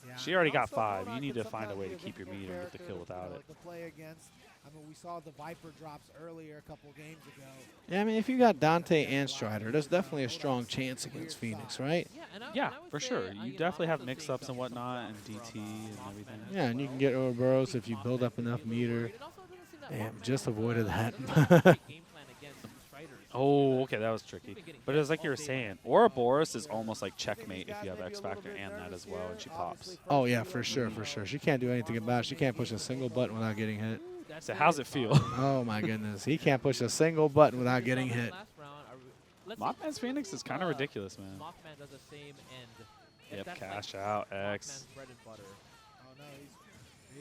Yeah. She already got Also, 5. You Mothman need can to find a sometimes way be to keep your difficult meter and get the character kill without it. to play against. I mean, we saw the Viper drops earlier a couple games ago. Yeah, I mean, if you got Dante and Strider, there's definitely a strong chance against Phoenix, right? Yeah, and Yeah, and I would for say, sure. You know, definitely I'm have also mix-ups seeing and whatnot, and some DT and Mothman everything. Yeah, and you can get Ouroboros if you build up enough meter. And also, it doesn't seem that Damn, Mothman just avoided that. doesn't have a great game plan against Striders. Oh, okay, that was tricky. But it was like you were saying, Ouroboros is almost like checkmate if you have X Factor and that as well, and she pops. Oh, yeah, for sure, for sure. She can't do anything about it. She can't push a single button without getting hit. So how's it feel? Oh, my goodness. He can't push a single button without getting hit. Mothman's Phoenix is kind of ridiculous, man. Mothman does the same end. Yep, That's cash like out, X. Mothman's bread and butter. Oh no,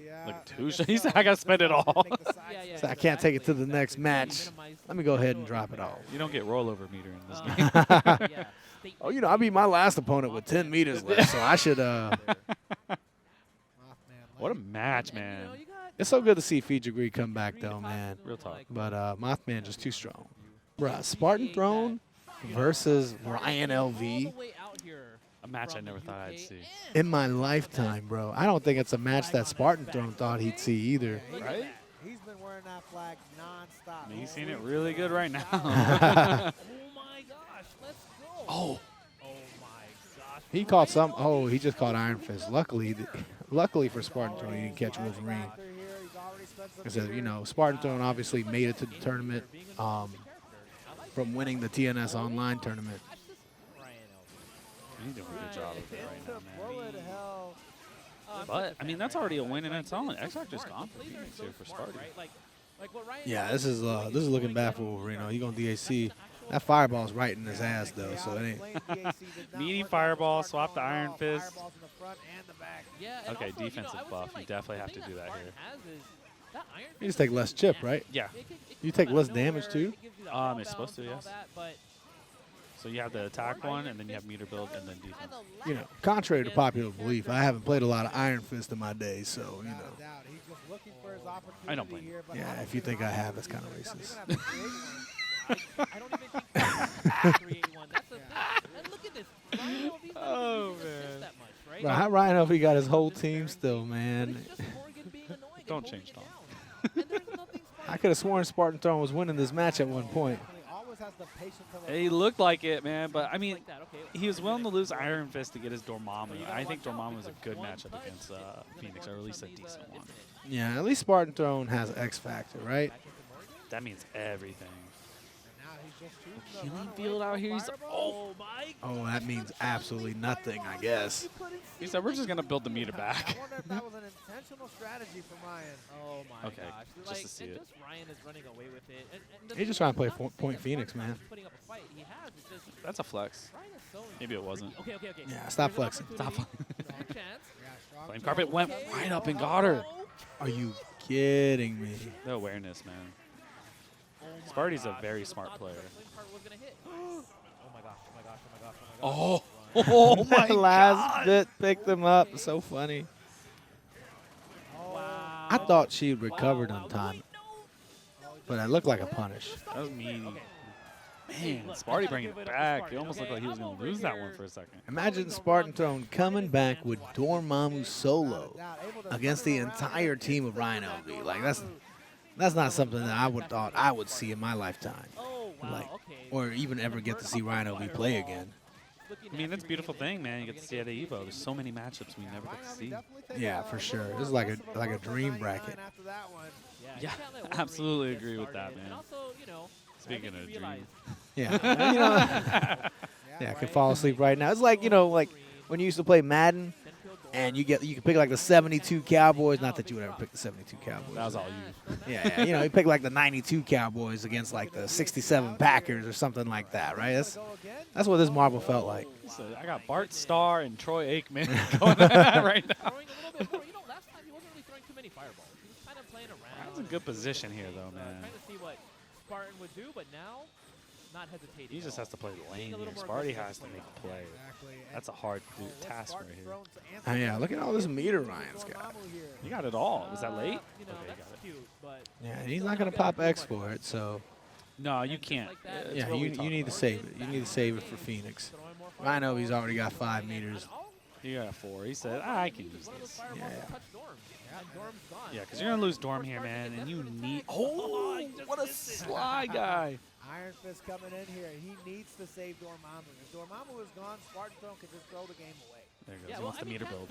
Yeah, Like I two guess shots. He said, so. I got to spend it Just all. make the side Yeah, yeah. So I switch. can't take it to the Exactly. next match. Minimize Let me go ahead the and drop it control off. You don't get rollover meter in this Uh, game. yeah, Oh, you know, I beat my last opponent with 10 meters left, so I should. Mothman What a lane. match, And, you man. know, you got It's so good to see Feature Greed come back, though, man. Real talk. But Mothman just too strong. Bruh, Spartan Throne versus RyanLV A match I never thought I'd see. in my lifetime, bro. I don't think it's a match that Spartan Throne thought he'd see either. Right? He's been wearing that flag nonstop. I mean, he's seen it really good right now. Oh my gosh, let's go. Oh, Oh my gosh. he caught some. Oh, he just caught Iron Fist. Luckily for Spartan Throne, he didn't catch Wolverine. Because, you know, Spartan Throne obviously made it to the tournament from winning the TNS Online tournament. He's doing a good job of it right now, man. Bullet hell. But, I mean, that's already a win in its own. X Factor's gone for Phoenix here for Spartan. Yeah, this is looking bad for Wolverine. He's going DAC. That fireball's right in his ass, though, so it ain't. Meaty fireball, swap the Iron Fist. Yeah, Okay, defensive buff. You definitely have to do that here. You just take less chip, right? Yeah. You take less damage, too? It's supposed to, yes. So you have the attack one, and then you have meter build, and then defense. You know, contrary to popular belief, I haven't played a lot of Iron Fist in my day, so, you know. I don't blame you. Yeah, if you think I have, that's kind of racist. I don't even think he can create one. That's the thing. And look at this. RyanLV's not Oh, using assist man. that much, right? Bro, how RyanLV got his whole team still, But man. it's just Morgan being annoying and Don't holding change it Tom. down. And there's nothing I could have sworn Spartan Throne was winning this match at one point. He looked like it, man. But, I mean, like that. Okay. he was willing to lose Iron Fist to get his Dormammu. I think Dormammu is a good matchup against Phoenix, or at least a decent one. Yeah, at least Spartan Throne has X Factor, right? That means everything. Healing field out here. He's Oh my Oh, that means absolutely nothing, I guess. He said, we're just going to build the meter back. I wonder if that was an intentional strategy from Ryan. Oh my Okay, gosh. just to see and it. Just Ryan is running away with it. And He's just trying to play Point Phoenix, man. Putting up a fight. He has. It's just That's a flex. Ryan is so Maybe it wasn't. Okay. Yeah, stop flexing. Stop. Chance. Flame Carpet went right up and got her. Are you kidding me? The awareness, man. Sparty's a very smart player. Oh my gosh. Oh my Last bit picked him up. So funny. Wow. I thought she recovered on time, but it looked like a punish. That was mean. Man, Sparty bringing it back. It almost looked like he was going to lose that one for a second. Imagine Spartan Throne coming back with Dormammu solo against the entire team of RyanLV. Like that's not something that I would thought I would see in my lifetime. Oh wow. Like, Okay. or even ever get to see RyanLV play again. I mean, that's a beautiful thing, man. You get to see at EVO. There's so many matchups we never get to see. Yeah, for sure. This is like a dream bracket. Yeah, absolutely agree with that, man. Speaking of dream. Yeah, you know, yeah, I could fall asleep right now. It's like, you know, like when you used to play Madden, and you could pick like the 72 Cowboys. Not that you would ever pick the 72 Cowboys. That was all you. Yeah, you know, you pick like the 92 Cowboys against like the 67 Packers or something like that, right? That's what this marble felt like. So I got Bart Starr and Troy Aikman going at right now. Throwing a little bit more. You know, last time he wasn't really throwing too many fireballs. He was kind of playing around. That's a good position here, though, man. Trying to see what Spartan would do, but now, not hesitating. He just has to play the lane here. Sparty has to make a play. That's a hard task right here. Oh, yeah, look at all this meter Ryan's got. He got it all. Was that late? You know, Okay, he that's got it. cute, but Yeah, he's not going to pop X for it, so No, you can't. It's yeah, what we you talked need to about. save it. You need to save it for Phoenix. I know he's already got 5 meters. He got 4. He said, I can use this. Yeah. Yeah, because you're going to lose Dorm here, man, and you need... Oh, what a sly guy. Iron Fist coming in here. He needs to save Dormammu. If Dormammu is gone, Spartan Throne can just throw the game away. There he goes. Yeah, He well, wants the meter build.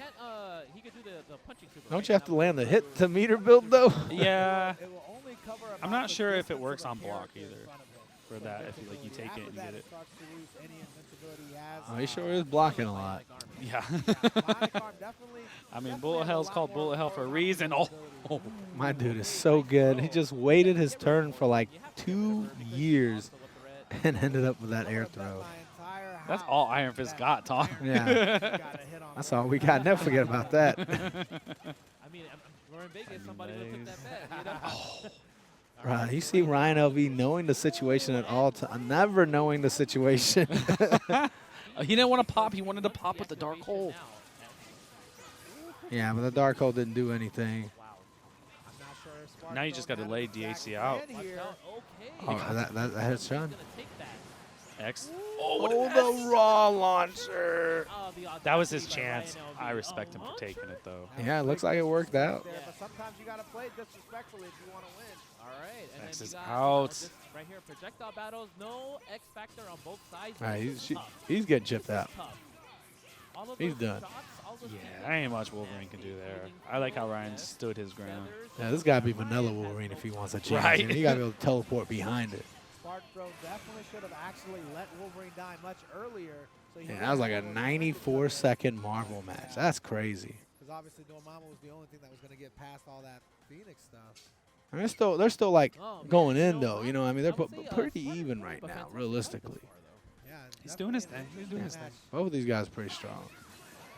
he could do the punching super. Don't you have to land the hit to meter build, though? Yeah, It will only cover I'm about not the sure if it distance works of on a block character in either. front of him. For that, if you, like, you take it and you After get it. that, starts to lose any invincibility he has. Oh, he sure is blocking a lot. Yeah. Bionic Arm definitely I mean, definitely Bullet has a Hell's lot called more Bullet Hell for a power reason. and Oh, My dude is so good. He just waited his turn for like 2 years and ended up with that air throw. that's all Iron Fist got, Tom. Yeah, that's all we got. Never forget about that. I mean, Remember in Vegas, Finding somebody would have took lays. that bet, you know? Right, you see RyanLV knowing the situation at all times, never knowing the situation. He didn't want to pop. He wanted to pop with the dark hole. Yeah, but the dark hole didn't do anything. Wow. I'm not sure if Spartan Now you just got to had lay an exact DHC out. plan here. Okay. Oh, that hits Sean. Gonna take that. X. Oh, the raw launcher. Oh, the That was audacity his by chance. RyanLV. I respect him A for taking launcher? it, though. Yeah, it looks like it worked out. There, but sometimes you got to play disrespectfully if you want to win. All right, and X then is you got out. this right here, projectile battles, no X factor on both sides. All right, This is tough. he's getting chipped This is out. tough. All of He's those done. shots, all those Yeah, defenses, I ain't much Wolverine can do there. I like how Ryan stood his ground. feathers, Yeah, this got to be vanilla Wolverine if he wants a chance. Right. You know, he got to be able to teleport behind it. Spartan Throne definitely should have actually let Wolverine die much earlier. So Yeah, that was like a 94-second Marvel match. That's crazy. Because obviously Dormammu was the only thing that was going to get past all that Phoenix stuff. I mean, they're still like Oh, man, going you in know though. what? You know, I mean, I they're would say, pretty Spartan even Throne right now, defense realistically. Yeah, He's doing his definitely thing. He's a doing good his thing. match. Both of these guys are pretty strong.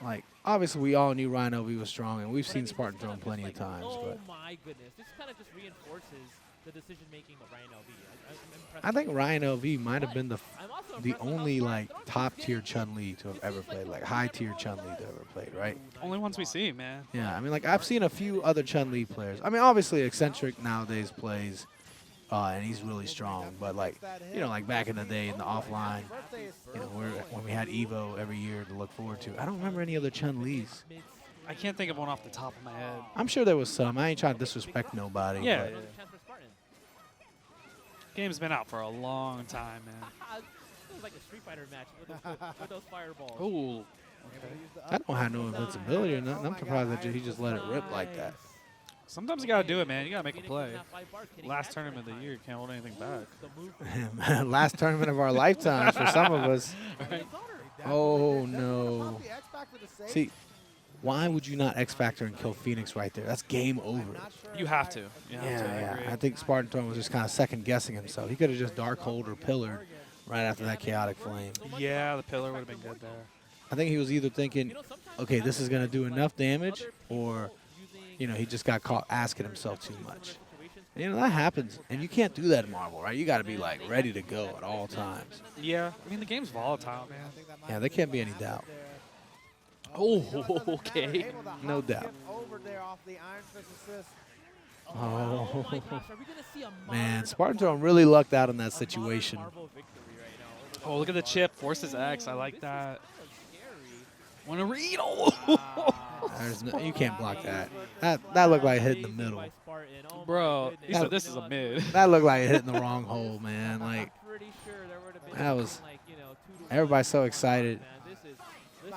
Like, obviously, we all knew RyanLV was strong, and we've But I seen mean, this Spartan kind Throne of plenty just of like, times. Oh But my goodness, this kind of just reinforces the decision making of RyanLV. I'm impressed. I think RyanLV might have been the I'm also the impressed with how only Spartan like Throne top keeps tier getting Chun-Li to have ever played, like high tier Chun-Li to ever played, right? Only ones we see, man. Yeah, I mean, like I've seen a few other Chun-Li players. I mean, obviously Eccentric nowadays plays, and he's really strong. But like, you know, like back in the day in the offline, you know, when we had Evo every year to look forward to. I don't remember any other Chun-Lis. I can't think of one off the top of my head. I'm sure there was some. I ain't trying to disrespect nobody. Yeah. but- Another chance for Spartan. Game's been out for a long time, man. It was like a Street Fighter match with those fireballs. Ooh. I don't have no invincibility or nothing. I'm surprised that he just let it rip like that. Sometimes you gotta do it, man. You gotta make a play. Last tournament of the year, you can't hold anything back. Last tournament of our lifetimes for some of us. Oh, no. See, why would you not X Factor and kill Phoenix right there? That's game over. You have to. You have to. I Yeah, agree. I think Spartan Throne was just kind of second guessing himself. He could have just dark hold or pillared right after that chaotic flame. Yeah, the pillar would have been good there. I think he was either thinking, okay, this is going to do enough damage, or, you know, he just got caught asking himself too much. And, you know, that happens. And you can't do that in Marvel, right? You got to be, like, ready to go at all times. Yeah, I mean the game's volatile, man. Yeah, there can't be any doubt. Oh, okay. No doubt. Oh my gosh, are we gonna see a Man, modern Spartan Throne really lucked out in that modern situation. Marvel victory right now over Oh, look at the chip. Forces X. I like This is that. scary. Want to read? Oh. There's no, you can't block that. That looked like it hit in the middle. Bro, he said this is a mid. That looked like it hit in the wrong hole, man. Like, that was. Everybody's so excited.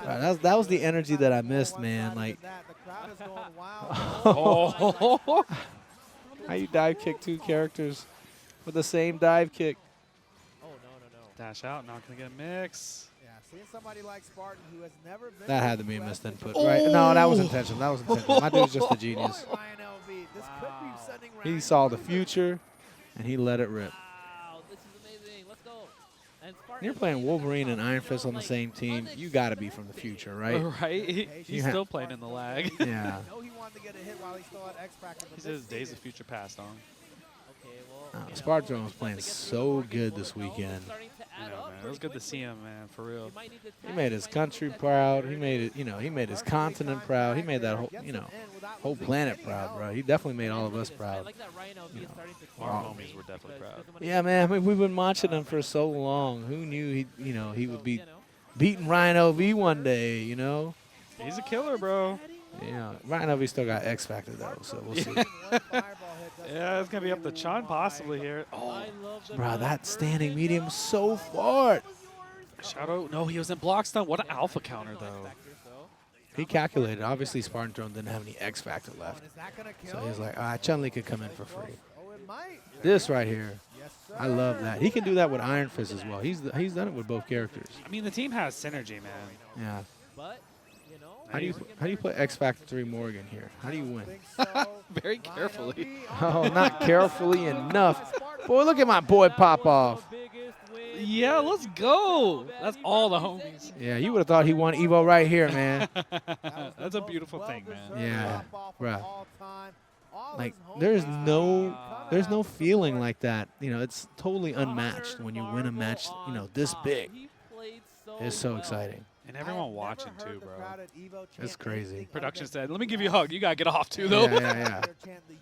That was the energy that I missed, man. Like, Oh. how you dive kick two characters with the same dive kick? Oh no. Dash out. Not gonna get a mix. Yeah, seeing somebody like Spartan who has never been That to had the to be a US missed input, before. right? No, that was intentional. That was intentional. My dude's just a genius. RyanLV, this could be Wow. sending He Ryan saw the over. future, and he let it rip. Wow, this is amazing. Let's go. And Spartan You're is playing like- Wolverine and Iron you Fist know, on the like, same team. You got to be from the future, right? Right? You He's ha- still playing in the lag. Yeah. I know he wanted to get a hit while he still had X Factor. but He this says Days season- of Future Past on. Okay, well, you know, Spartan Throne was he playing starts to get so through the good market, this well, weekend. it's starting to Yeah, add up man. It pretty was good to see quickly. him, man, for real. You might need to He tag, made you his might need country to proud. tag He here. made it, you know, he made his continent proud. He made that whole, you know, whole planet proud, bro. He definitely made all of us I proud. like that RyanLV is starting to Our clear homies the were definitely because proud. doesn't wanna Yeah, get man. I caught mean, we've been up watching in him for so long. Who knew he, you know, he would be you know, beating RyanLV one day, you know? He's a killer, bro. Yeah. RyanLV still got X Factor though, so we'll see. Yeah, it's gonna be up to Chun possibly here. Oh, I love the Bro, that standing version medium of so far. Shadow. No, he was in block stun. What an alpha counter, though. He calculated. Obviously, Spartan Throne didn't have any X Factor left. So he was like, all right, Chun-Li could come in for free. This right here, I love that. He can do that with Iron Fist as well. He's done it with both characters. I mean, the team has synergy, man. Yeah. But, you know, How do you put X Factor 3 Morgan here? How do you win? Very carefully. Oh, not carefully enough. Boy, look at my boy pop off. Yeah, let's go. That's all the homies. Yeah, you would have thought he won Evo right here, man. That's a beautiful thing, man. Yeah, bruh. Like there's no feeling like that. You know, it's totally unmatched when you win a match. You know, this big. It's so exciting. And everyone watching too, bro. It's crazy. Production said, "Let me give you a hug. You gotta get off too, though." Yeah.